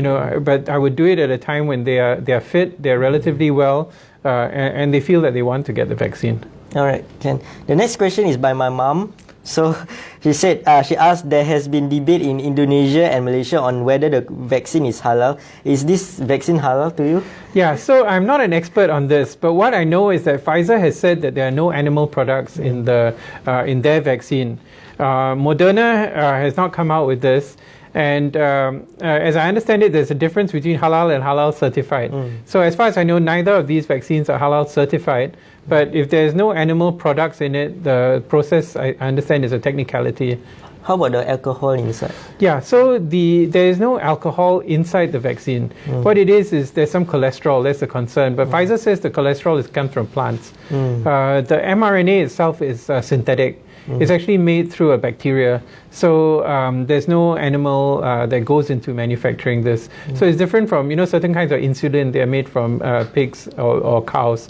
B: but I would do it at a time when they are fit, they're relatively well, and they feel that they want to get the vaccine.
A: All right, Ken. The next question is by my mom. So she said, she asked, there has been debate in Indonesia and Malaysia on whether the vaccine is halal. Is this vaccine halal to you?
B: Yeah, so I'm not an expert on this, but what I know is that Pfizer has said that there are no animal products in their vaccine. Moderna has not come out with this. And as I understand it, there's a difference between halal and halal certified. So as far as I know, neither of these vaccines are halal certified. But if there's no animal products in it, the process, I understand, is a technicality.
A: How about the alcohol inside?
B: Yeah, so there is no alcohol inside the vaccine. What it is there's some cholesterol, that's the concern. But Pfizer says the cholesterol comes from plants. The mRNA itself is synthetic. It's actually made through a bacteria. So there's no animal that goes into manufacturing this. So it's different from, certain kinds of insulin. They're made from pigs or cows.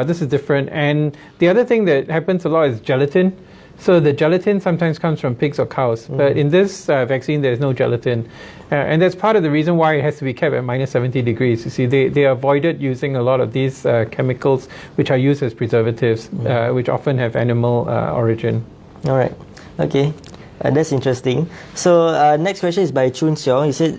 B: This is different. And the other thing that happens a lot is gelatin. So the gelatin sometimes comes from pigs or cows. But in this vaccine, there's no gelatin. And that's part of the reason why it has to be kept at minus 70 degrees. You see, they avoided using a lot of these chemicals which are used as preservatives, which often have animal origin.
A: All right. Okay. That's interesting. So next question is by Chun Seong. He said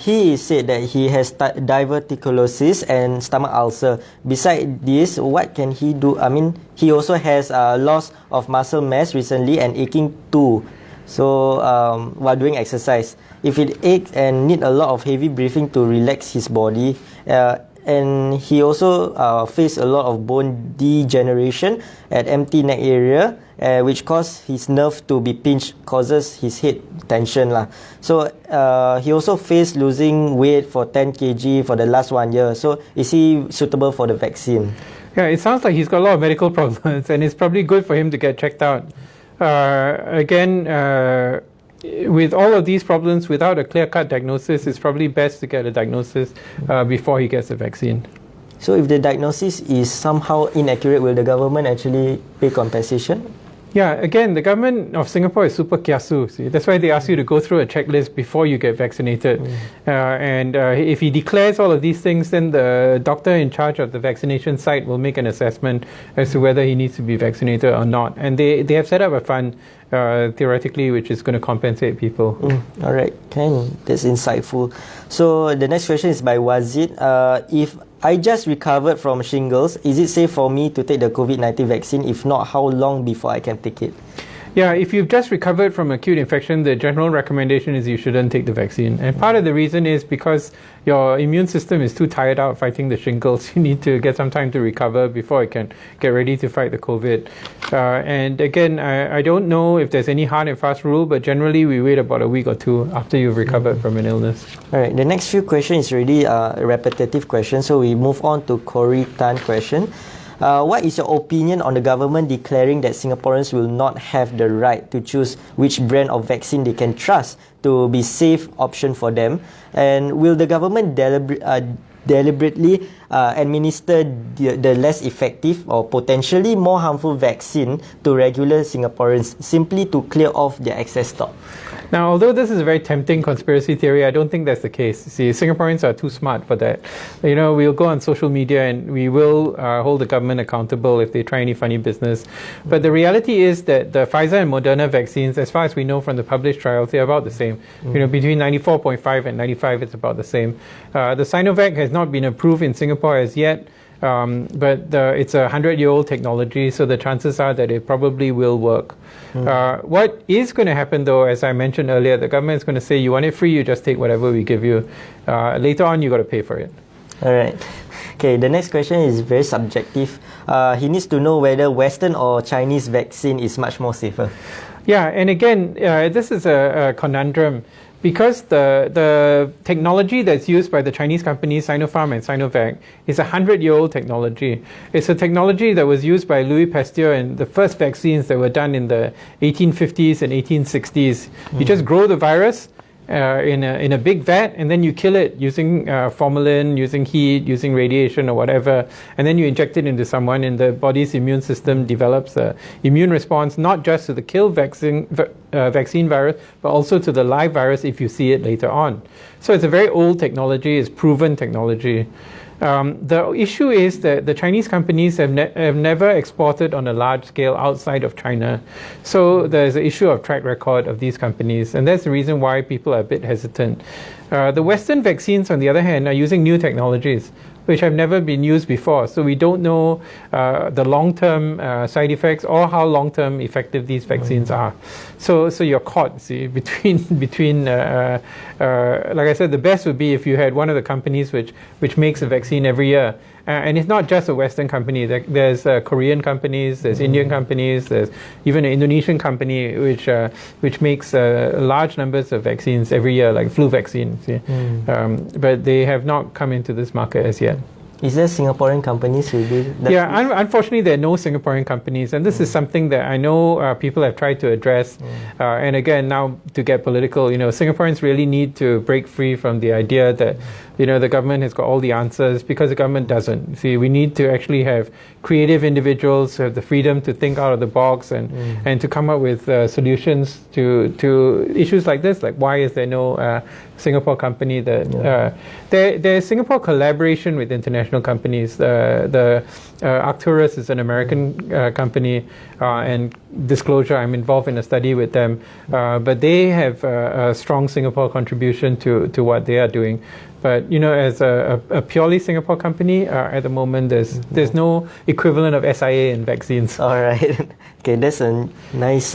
A: he said that he has diverticulosis and stomach ulcer. Besides this, what can he do? I mean, he also has loss of muscle mass recently and aching too. So while doing exercise, if it aches and need a lot of heavy breathing to relax his body, and he also faced a lot of bone degeneration at empty neck area, which causes his nerve to be pinched, causes his head tension lah. So he also faced losing weight for 10 kg for the last 1 year. So is he suitable for the vaccine?
B: Yeah, it sounds like he's got a lot of medical problems, and it's probably good for him to get checked out. With all of these problems, without a clear-cut diagnosis, it's probably best to get a diagnosis before he gets the vaccine.
A: So if the diagnosis is somehow inaccurate, will the government actually pay compensation?
B: Yeah, again, the government of Singapore is super kiasu. See? That's why they ask you to go through a checklist before you get vaccinated. And if he declares all of these things, then the doctor in charge of the vaccination site will make an assessment as to whether he needs to be vaccinated or not. And they have set up a fund, theoretically, which is going to compensate people.
A: All right, that's insightful. So the next question is by Wazid. If I just recovered from shingles, is it safe for me to take the COVID-19 vaccine? If not, how long before I can take it?
B: Yeah, if you've just recovered from acute infection, the general recommendation is you shouldn't take the vaccine. And part of the reason is because your immune system is too tired out fighting the shingles. You need to get some time to recover before it can get ready to fight the COVID. And again, I don't know if there's any hard and fast rule, but generally we wait about a week or two after you've recovered from an illness.
A: All right, the next few questions is really a repetitive question, so we move on to Corey Tan question. What is your opinion on the government declaring that Singaporeans will not have the right to choose which brand of vaccine they can trust to be safe option for them? And will the government deliberately administer the less effective or potentially more harmful vaccine to regular Singaporeans simply to clear off their excess stock?
B: Now, although this is a very tempting conspiracy theory, I don't think that's the case. See, Singaporeans are too smart for that. We'll go on social media and we will hold the government accountable if they try any funny business. But the reality is that the Pfizer and Moderna vaccines, as far as we know from the published trials, they're about the same. Between 94.5 and 95, it's about the same. The Sinovac has not been approved in Singapore as yet. But it's a 100-year-old technology, so the chances are that it probably will work. What is going to happen, though, as I mentioned earlier, the government is going to say, you want it free, you just take whatever we give you. Later on, you got to pay for it.
A: All right. Okay, the next question is very subjective. He needs to know whether Western or Chinese vaccine is much more safer.
B: Yeah, and again, this is a conundrum. Because the technology that's used by the Chinese companies Sinopharm and Sinovac is a 100-year-old technology. It's a technology that was used by Louis Pasteur in the first vaccines that were done in the 1850s and 1860s. You just grow the virus in a big vat, and then you kill it using formalin, using heat, using radiation or whatever, and then you inject it into someone, and the body's immune system develops an immune response not just to the kill vaccine virus, but also to the live virus if you see it later on. So it's a very old technology, it's proven technology. The issue is that the Chinese companies have never exported on a large scale outside of China. So there's an issue of track record of these companies, and that's the reason why people are a bit hesitant. The Western vaccines, on the other hand, are using new technologies which have never been used before. So we don't know the long-term side effects or how long-term effective these vaccines are. So you're caught, see, between like I said, the best would be if you had one of the companies which makes a vaccine every year. And it's not just a Western company. There's Korean companies, there's Indian companies, there's even an Indonesian company which makes large numbers of vaccines every year, like flu vaccines. But they have not come into this market as yet.
A: Is there Singaporean companies who do that?
B: Yeah, unfortunately, there are no Singaporean companies, and this is something that I know people have tried to address. And again, now to get political, Singaporeans really need to break free from the idea that the government has got all the answers, because the government doesn't. See, we need to actually have creative individuals who have the freedom to think out of the box and to come up with solutions to issues like this. Like, why is there no Singapore company that there's Singapore collaboration with international companies. The Arcturus is an American company, and disclosure, I'm involved in a study with them, but they have a strong Singapore contribution to what they are doing. But as a purely Singapore company, at the moment there's no equivalent of SIA in vaccines.
A: All right. Okay, that's a nice.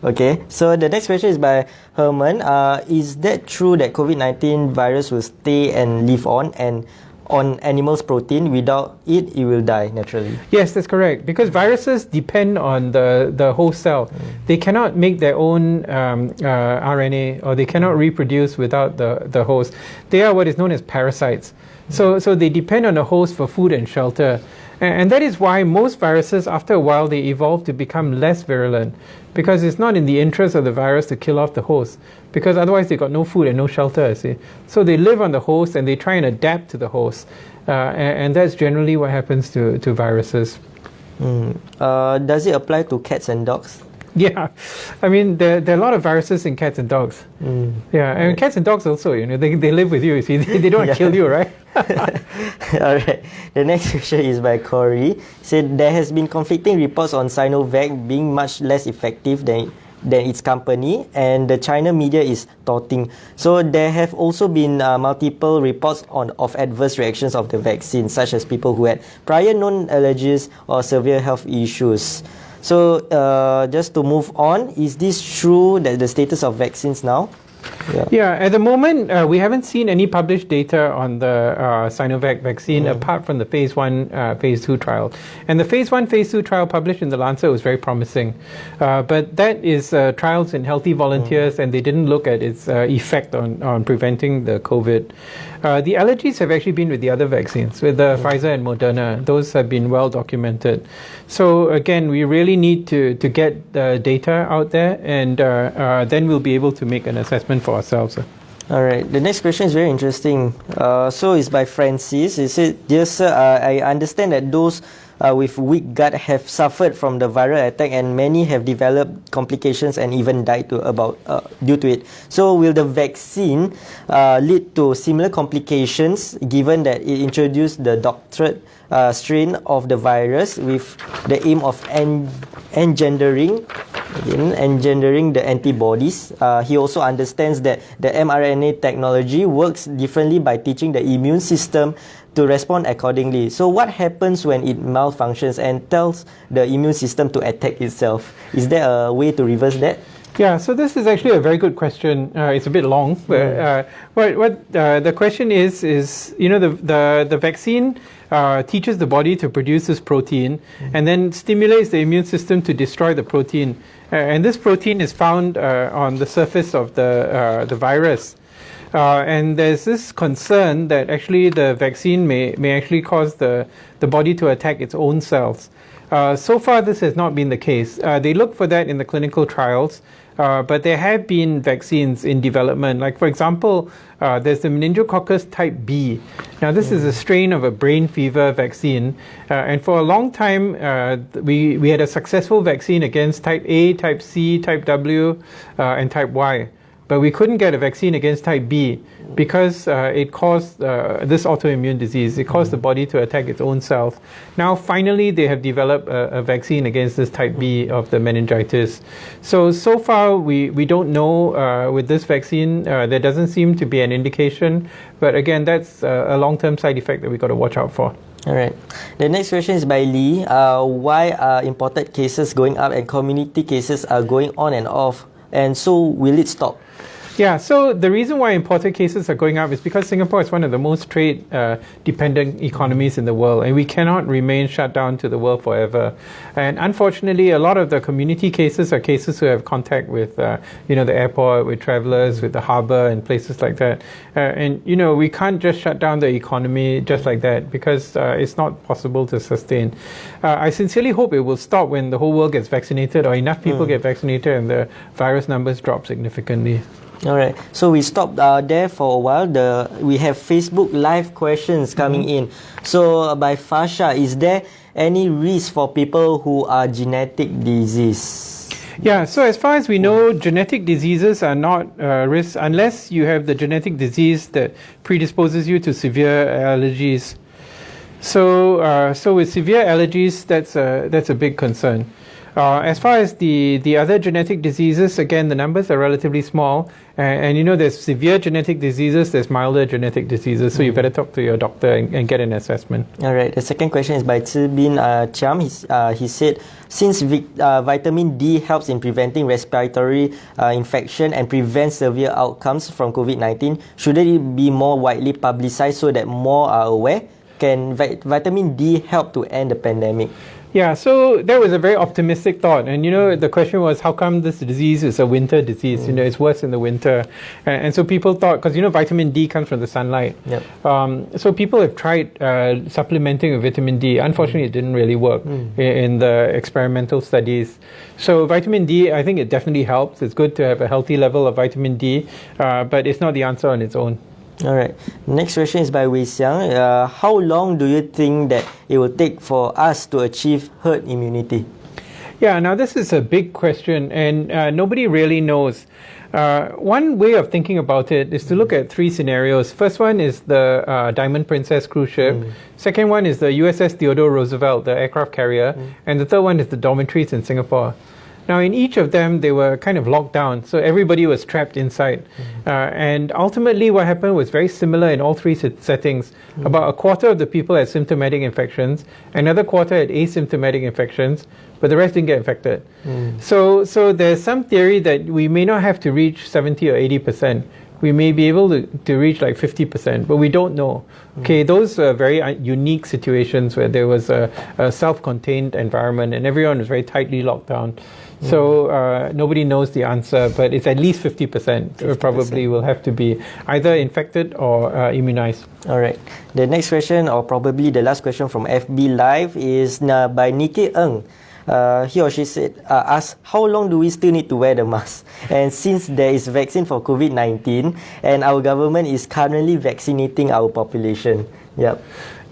A: Okay, so the next question is by Herman. Is that true that COVID-19 virus will stay and live on animals' protein? Without it will die naturally?
B: Yes, that's correct. Because viruses depend on the host cell. They cannot make their own RNA, or they cannot reproduce without the host. They are what is known as parasites. So they depend on the host for food and shelter. And that is why most viruses, after a while, they evolve to become less virulent, because it's not in the interest of the virus to kill off the host, because otherwise they got no food and no shelter, see. So they live on the host and they try and adapt to the host. And that's generally what happens to viruses.
A: Does it apply to cats and dogs?
B: Yeah, I mean, there are a lot of viruses in cats and dogs. Yeah, and cats and dogs also, they live with you see. They don't kill you, right?
A: Alright, the next question is by Corey. He said there has been conflicting reports on Sinovac being much less effective than its company, and the China media is touting. So there have also been multiple reports of adverse reactions of the vaccine, such as people who had prior known allergies or severe health issues. So just to move on, is this true, that the status of vaccines now?
B: Yeah, at the moment, we haven't seen any published data on the Sinovac vaccine apart from the phase 1, phase 2 trial. And the phase 1, phase 2 trial published in The Lancet was very promising. But that is trials in healthy volunteers, and they didn't look at its effect on preventing the COVID. The allergies have actually been with the other vaccines, with the Pfizer and Moderna. Those have been well documented. So again, we really need to get the data out there, and then we'll be able to make an assessment for ourselves.
A: All right. The next question is very interesting. So it's by Francis. He said, "Dear sir, I understand that those with weak gut have suffered from the viral attack, and many have developed complications and even died due to it. So will the vaccine lead to similar complications, given that it introduced the doctored strain of the virus with the aim of engendering the antibodies? He also understands that the mRNA technology works differently by teaching the immune system to respond accordingly. So what happens when it malfunctions and tells the immune system to attack itself? Is there a way to reverse that?"
B: Yeah, so this is actually a very good question. It's a bit long, but what the question is the vaccine teaches the body to produce this protein and then stimulates the immune system to destroy the protein. And this protein is found on the surface of the virus. And there's this concern that actually the vaccine may actually cause the body to attack its own cells. So far, this has not been the case. They look for that in the clinical trials, but there have been vaccines in development. Like, for example, there's the meningococcus type B. Now, this is a strain of a brain fever vaccine. And for a long time, we had a successful vaccine against type A, type C, type W, and type Y. But we couldn't get a vaccine against type B because it caused this autoimmune disease. It caused the body to attack its own cells. Now, finally, they have developed a vaccine against this type B of the meningitis. So far, we don't know with this vaccine. There doesn't seem to be an indication. But again, that's a long-term side effect that we've got to watch out for.
A: All right. The next question is by Lee. Why are imported cases going up and community cases are going on and off? And so will it stop?
B: Yeah, so the reason why imported cases are going up is because Singapore is one of the most trade-dependent economies in the world, and we cannot remain shut down to the world forever. And unfortunately, a lot of the community cases are cases who have contact with, the airport, with travelers, with the harbour, and places like that. And we can't just shut down the economy just like that because it's not possible to sustain. I sincerely hope it will stop when the whole world gets vaccinated or enough people get vaccinated and the virus numbers drop significantly.
A: All right. So we stopped there for a while. We have Facebook Live questions coming in. So by Fasha, is there any risk for people who are genetic disease?
B: Yeah, so as far as we know, genetic diseases are not risks unless you have the genetic disease that predisposes you to severe allergies. So with severe allergies, that's a big concern. As far as the other genetic diseases, again, the numbers are relatively small. And there's severe genetic diseases, there's milder genetic diseases. So you better talk to your doctor and get an assessment.
A: All right. The second question is by Zibin Chiam. He said, since vitamin D helps in preventing respiratory infection and prevents severe outcomes from COVID-19, shouldn't it be more widely publicized so that more are aware? Can vitamin D help to end the pandemic?
B: Yeah, so that was a very optimistic thought. And, the question was, how come this disease is a winter disease? It's worse in the winter. And so people thought, because, vitamin D comes from the sunlight.
A: Yep.
B: So people have tried supplementing with vitamin D. Unfortunately, it didn't really work in the experimental studies. So vitamin D, I think it definitely helps. It's good to have a healthy level of vitamin D, but it's not the answer on its own.
A: All right. Next question is by Wei Xiang. How long do you think that it will take for us to achieve herd immunity?
B: Yeah, now this is a big question, and nobody really knows. One way of thinking about it is to look at three scenarios. First one is the Diamond Princess cruise ship. Second one is the USS Theodore Roosevelt, the aircraft carrier. And the third one is the dormitories in Singapore. Now, in each of them, they were kind of locked down, so everybody was trapped inside. And ultimately, what happened was very similar in all three settings. About a quarter of the people had symptomatic infections, another quarter had asymptomatic infections, but the rest didn't get infected. So there's some theory that we may not have to reach 70 or 80%. We may be able to reach like 50%, but we don't know. Okay, those are very unique situations where there was a self-contained environment and everyone was very tightly locked down. So nobody knows the answer, but it's at least 50%. Probably will have to be either infected or immunized.
A: All right. The next question, or probably the last question from FB Live, is by Nikki Ng. he or she asked, how long do we still need to wear the mask? And since there is vaccine for COVID-19 and our government is currently vaccinating our population. Yep.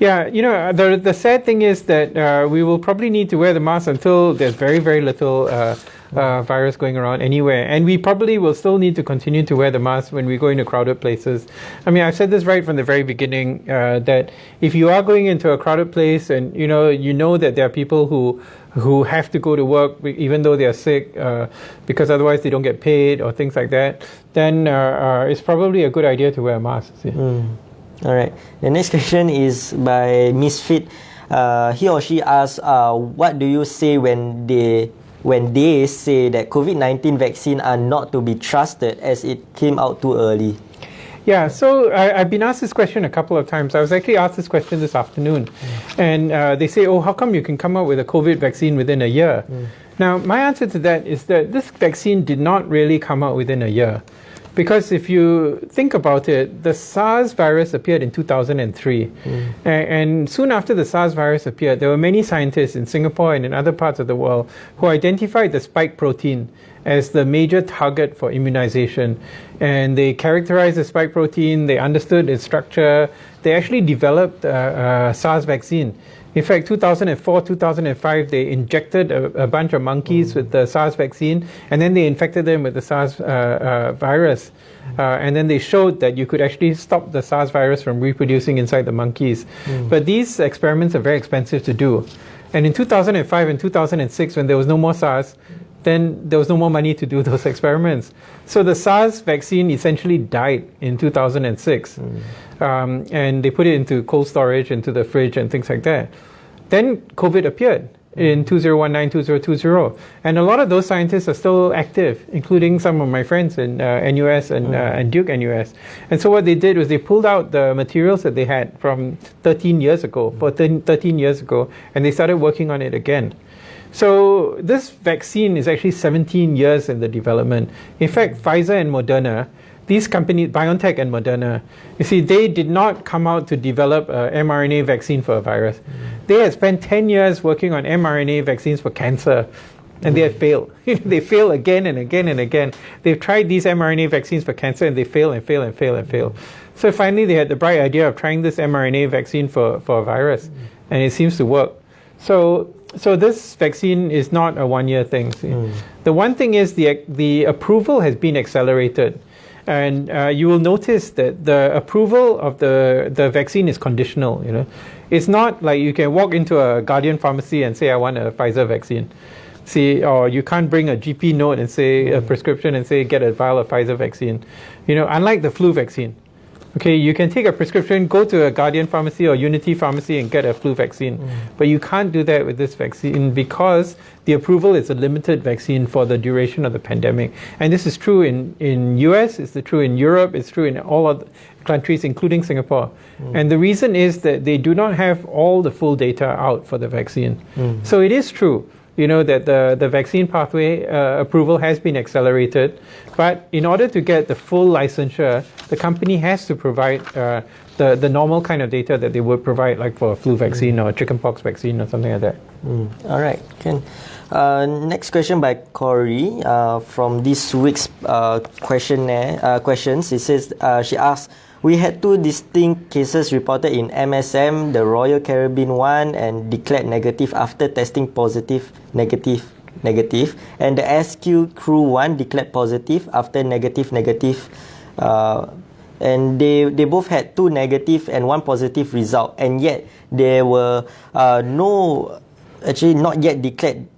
B: Yeah, you know, the sad thing is that we will probably need to wear the mask until there's very, very little virus going around anywhere. And we probably will still need to continue to wear the mask when we go into crowded places. I mean, I've said this right from the very beginning, that if you are going into a crowded place and you know that there are people who have to go to work even though they are sick because otherwise they don't get paid or things like that, then it's probably a good idea to wear a mask.
A: All right. The next question is by Misfit. He or she asks, what do you say when they say that COVID-19 vaccine are not to be trusted as it came out too early?
B: Yeah, so I've been asked this question a couple of times. I was actually asked this question this afternoon. And they say, how come you can come up with a COVID vaccine within a year? Now, my answer to that is that this vaccine did not really come out within a year. Because if you think about it, the SARS virus appeared in 2003. And soon after the SARS virus appeared, there were many scientists in Singapore and in other parts of the world who identified the spike protein as the major target for immunization. And they characterized the spike protein, they understood its structure, they actually developed a SARS vaccine. In fact, 2004, 2005, they injected a bunch of monkeys with the SARS vaccine, and then they infected them with the SARS virus. And then they showed that you could actually stop the SARS virus from reproducing inside the monkeys. But these experiments are very expensive to do. And in 2005 and 2006, when there was no more SARS, then there was no more money to do those experiments. So the SARS vaccine essentially died in 2006. And they put it into cold storage, into the fridge and things like that. Then COVID appeared in 2019, 2020. And a lot of those scientists are still active, including some of my friends in NUS and Duke NUS. And so what they did was they pulled out the materials that they had from 13 years ago, and they started working on it again. So this vaccine is actually 17 years in the development. In fact, Pfizer and Moderna, these companies, BioNTech and Moderna, you see, they did not come out to develop a mRNA vaccine for a virus. They had spent 10 years working on mRNA vaccines for cancer, and they had failed. They fail again and again and again. They've tried these mRNA vaccines for cancer, and they fail and fail and fail and fail. So finally, they had the bright idea of trying this mRNA vaccine for a virus, and it seems to work. So this vaccine is not a one-year thing. The one thing is the approval has been accelerated. And you will notice that the approval of the vaccine is conditional. It's not like you can walk into a Guardian pharmacy and say, I want a Pfizer vaccine. See, or you can't bring a GP note and say a prescription and say, get a vial of Pfizer vaccine. Unlike the flu vaccine. Okay, you can take a prescription, go to a Guardian pharmacy or Unity pharmacy and get a flu vaccine. But you can't do that with this vaccine because the approval is a limited vaccine for the duration of the pandemic. And this is true in US, it's true in Europe, it's true in all other countries, including Singapore. And the reason is that they do not have all the full data out for the vaccine. So it is true, that the vaccine pathway approval has been accelerated. But in order to get the full licensure, the company has to provide the normal kind of data that they would provide, like for a flu vaccine or a chickenpox vaccine or something like that.
A: All right, Ken. Next question by Corey from this week's questions. It says, she asks, we had 2 distinct cases reported in MSM, the Royal Caribbean one, and declared negative after testing positive, negative, and the SQ Crew one declared positive after negative. And they both had 2 negative and 1 positive result, and yet there were not yet declared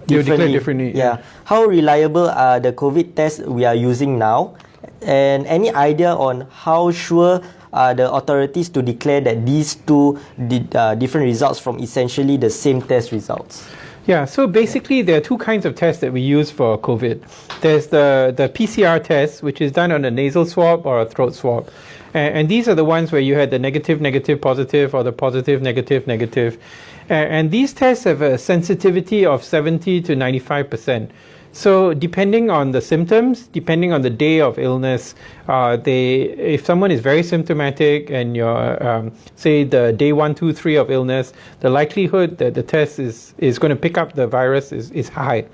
A: differently. Yeah. How reliable are the COVID tests we are using now? And any idea on how sure are the authorities to declare that these 2 different results from essentially the same test results?
B: Yeah, so basically there are 2 kinds of tests that we use for COVID. There's the PCR test, which is done on a nasal swab or a throat swab. And these are the ones where you had the negative, positive, or the positive, negative. And these tests have a sensitivity of 70 to 95%. So depending on the symptoms, depending on the day of illness, if someone is very symptomatic and you're, say, the day 1, 2, 3 of illness, the likelihood that the test is going to pick up the virus is high.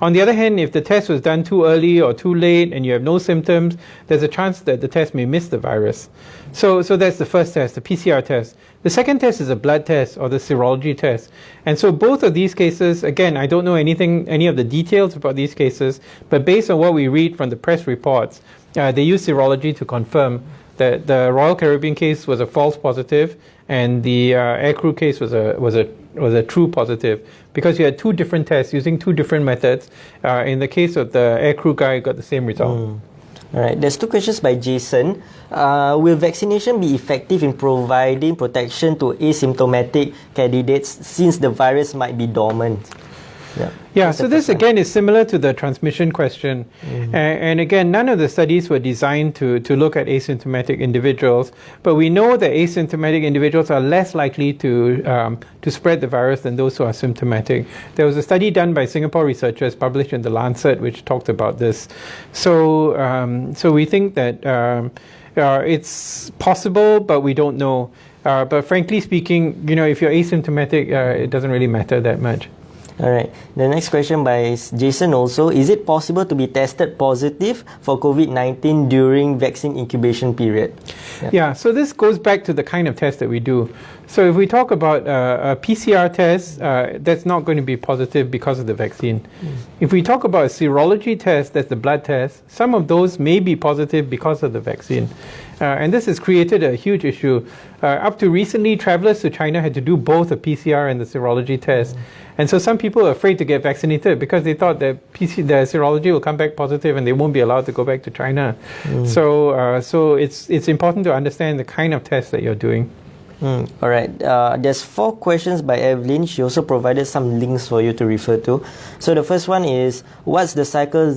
B: On the other hand, if the test was done too early or too late and you have no symptoms, there's a chance that the test may miss the virus. So that's the first test, the PCR test. The second test is a blood test or the serology test. And so both of these cases, again, I don't know any of the details about these cases, but based on what we read from the press reports, they use serology to confirm that the Royal Caribbean case was a false positive and the aircrew case was a true positive, because you had two different tests using two different methods. In the case of the aircrew guy, got the same result.
A: All right, there's two questions by Jason. Will vaccination be effective in providing protection to asymptomatic candidates since the virus might be dormant?
B: Yeah, so this again is similar to the transmission question. And again, none of the studies were designed to look at asymptomatic individuals, but we know that asymptomatic individuals are less likely to spread the virus than those who are symptomatic. There was a study done by Singapore researchers published in The Lancet which talked about this. So we think that it's possible, but we don't know. But frankly speaking, if you're asymptomatic, it doesn't really matter that much.
A: All right. The next question by Jason also. Is it possible to be tested positive for COVID-19 during vaccine incubation period?
B: Yeah, so this goes back to the kind of test that we do. So if we talk about a PCR test, that's not going to be positive because of the vaccine. If we talk about a serology test, that's the blood test, some of those may be positive because of the vaccine. And this has created a huge issue. Up to recently, travelers to China had to do both a PCR and the serology test. And so some people are afraid to get vaccinated because they thought that the serology will come back positive and they won't be allowed to go back to China. So it's important to understand the kind of test that you're doing.
A: All right. There's 4 questions by Evelyn. She also provided some links for you to refer to. So the first one is, what's the cycle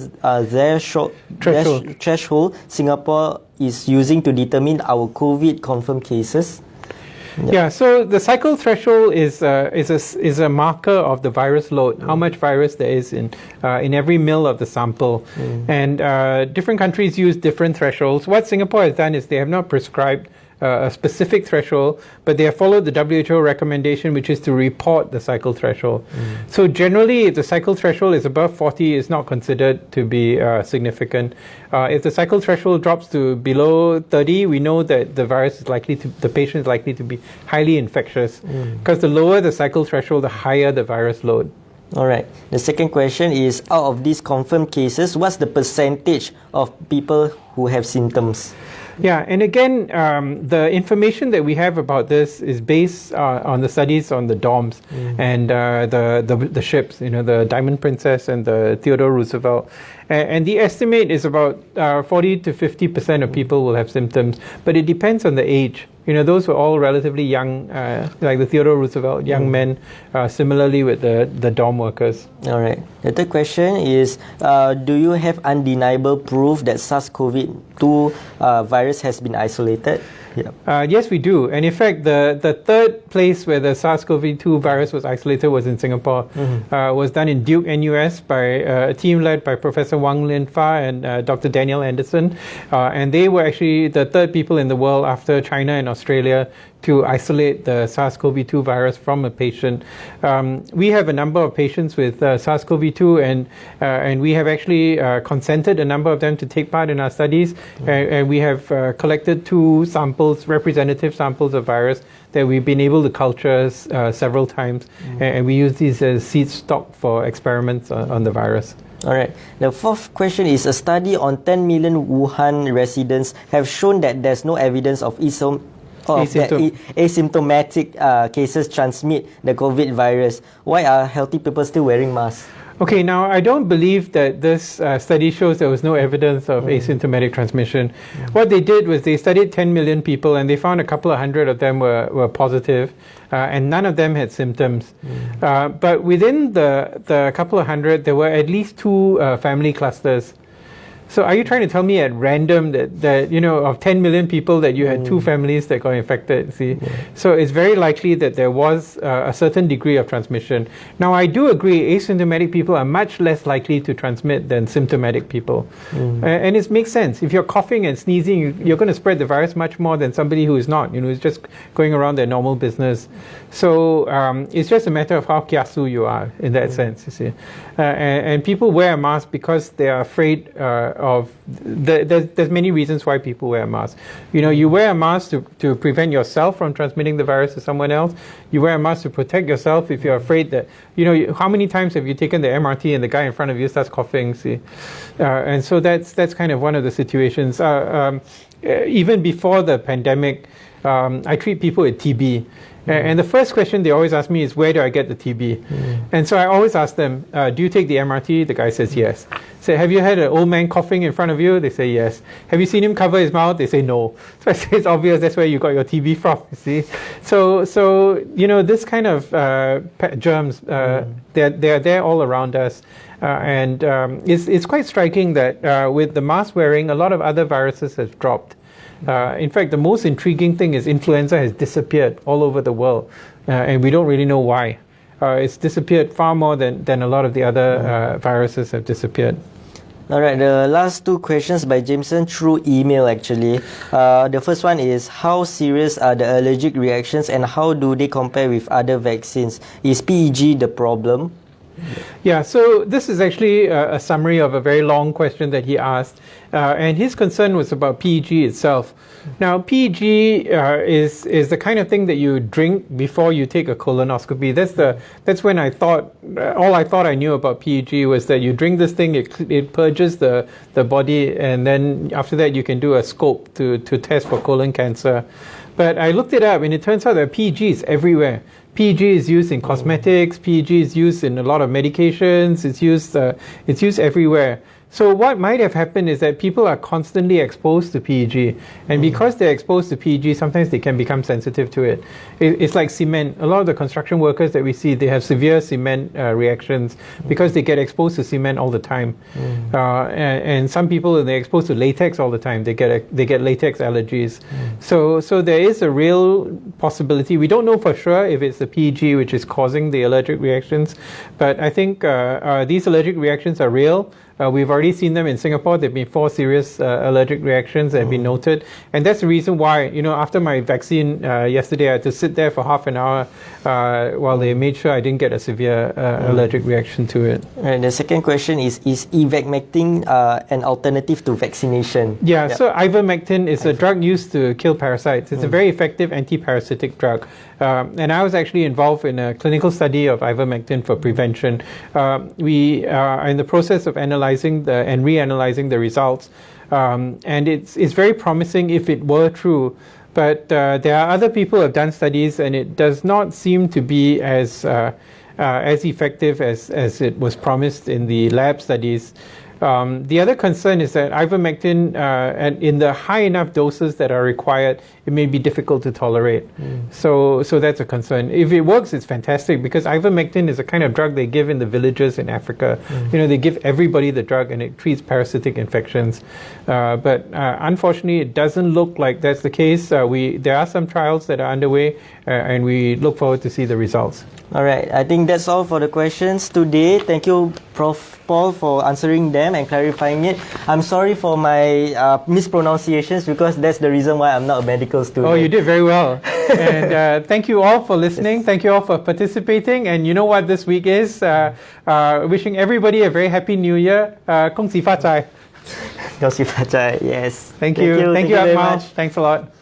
A: threshold Singapore is using to determine our COVID confirmed cases?
B: Yeah, so the cycle threshold is a marker of the virus load, how much virus there is in every mil of the sample. And different countries use different thresholds. What Singapore has done is they have not prescribed a specific threshold, but they have followed the WHO recommendation, which is to report the cycle threshold. So generally, if the cycle threshold is above 40, it's not considered to be significant. If the cycle threshold drops to below 30, we know that the patient is likely to be highly infectious, because the lower the cycle threshold, the higher the virus load.
A: All right. The second question is, out of these confirmed cases, what's the percentage of people who have symptoms?
B: Yeah, and again, the information that we have about this is based on the studies on the DOMs and the ships, the Diamond Princess and the Theodore Roosevelt. And the estimate is about 40 to 50% of people will have symptoms, but it depends on the age. Those were all relatively young, like the Theodore Roosevelt, young men, similarly with the dorm workers.
A: All right. The third question is, do you have undeniable proof that SARS-CoV-2 virus has been isolated?
B: Yes, we do. And in fact, the third place where the SARS-CoV-2 virus was isolated was in Singapore. Was done in Duke NUS by a team led by Professor Wang Lin-Fa and Dr. Daniel Anderson. And they were actually the third people in the world after China and Australia to isolate the SARS-CoV-2 virus from a patient. We have a number of patients with SARS-CoV-2 and we have actually consented a number of them to take part in our studies. And we have collected 2 samples, representative samples of virus that we've been able to culture several times. And we use these as seed stock for experiments on the virus.
A: All right. The fourth question is, a study on 10 million Wuhan residents have shown that there's no evidence of asymptomatic cases transmit the COVID virus. Why are healthy people still wearing masks?
B: Okay, now I don't believe that this study shows there was no evidence of asymptomatic transmission. What they did was they studied 10 million people and they found a couple of hundred of them were positive and none of them had symptoms. But within the couple of hundred, there were at least 2 family clusters. So are you trying to tell me at random that you know, of 10 million people that you had 2 families that got infected? See, so it's very likely that there was a certain degree of transmission. Now, I do agree, asymptomatic people are much less likely to transmit than symptomatic people, and it makes sense. If you're coughing and sneezing, you're going to spread the virus much more than somebody who is not. You know, who's just going around their normal business. So it's just a matter of how kiasu you are in that sense. You see, and people wear a mask because they are afraid of. There's many reasons why people wear a mask. You know, you wear a mask to prevent yourself from transmitting the virus to someone else. You wear a mask to protect yourself if you're afraid that, you know, how many times have you taken the MRT and the guy in front of you starts coughing? See, and so that's kind of one of the situations. Even before the pandemic, I treat people with TB. And the first question they always ask me is, where do I get the TB? And so I always ask them, do you take the MRT? The guy says yes. Say, have you had an old man coughing in front of you? They say yes. Have you seen him cover his mouth? They say no. So I say, it's obvious that's where you got your TB from, you see. So you know, this kind of germs, they're there all around us. And it's quite striking that with the mask wearing, a lot of other viruses have dropped. In fact, the most intriguing thing is influenza has disappeared all over the world, and we don't really know why. It's disappeared far more than a lot of the other viruses have disappeared.
A: All right, the last 2 questions by Jameson through email actually. The first one is, how serious are the allergic reactions and how do they compare with other vaccines? Is PEG the problem?
B: Yeah, so this is actually a summary of a very long question that he asked, and his concern was about PEG itself. Now, PEG is the kind of thing that you drink before you take a colonoscopy. That's when I thought, all I thought I knew about PEG was that you drink this thing, it purges the body, and then after that you can do a scope to test for colon cancer. But I looked it up, and it turns out that PEG is everywhere. PEG is used in cosmetics, PEG is used in a lot of medications, it's used everywhere. So what might have happened is that people are constantly exposed to PEG, and because they're exposed to PEG, sometimes they can become sensitive to it. It's like cement. A lot of the construction workers that we see, they have severe cement reactions because they get exposed to cement all the time. And some people, when they're exposed to latex all the time, they get latex allergies. So there is a real possibility. We don't know for sure if it's the PEG which is causing the allergic reactions, but I think these allergic reactions are real. We've already seen them in Singapore. There have been 4 serious allergic reactions that have been noted. And that's the reason why, you know, after my vaccine yesterday, I had to sit there for half an hour while they made sure I didn't get a severe allergic reaction to it.
A: And the second question is Ivermectin an alternative to vaccination?
B: Yeah, so Ivermectin is a drug used to kill parasites. It's a very effective anti-parasitic drug. And I was actually involved in a clinical study of Ivermectin for prevention. We are in the process of analyzing and reanalyzing the results. And it's very promising if it were true. But there are other people who have done studies, and it does not seem to be as effective as it was promised in the lab studies. The other concern is that Ivermectin, in the high enough doses that are required, it may be difficult to tolerate. So that's a concern. If it works, it's fantastic, because Ivermectin is a kind of drug they give in the villages in Africa. You know, they give everybody the drug, and it treats parasitic infections. But unfortunately, it doesn't look like that's the case. There are some trials that are underway, and we look forward to see the results.
A: All right, I think that's all for the questions today. Thank you, Prof. Paul, for answering them and clarifying it. I'm sorry for my mispronunciations, because that's the reason why I'm not a medical student.
B: Oh, you did very well. And thank you all for listening. Thank you all for participating. And you know what this week is? Wishing everybody a very happy New Year. 恭喜发财.
A: 恭喜发财, yes.
B: Thank you. Thank you very much. Thanks a lot.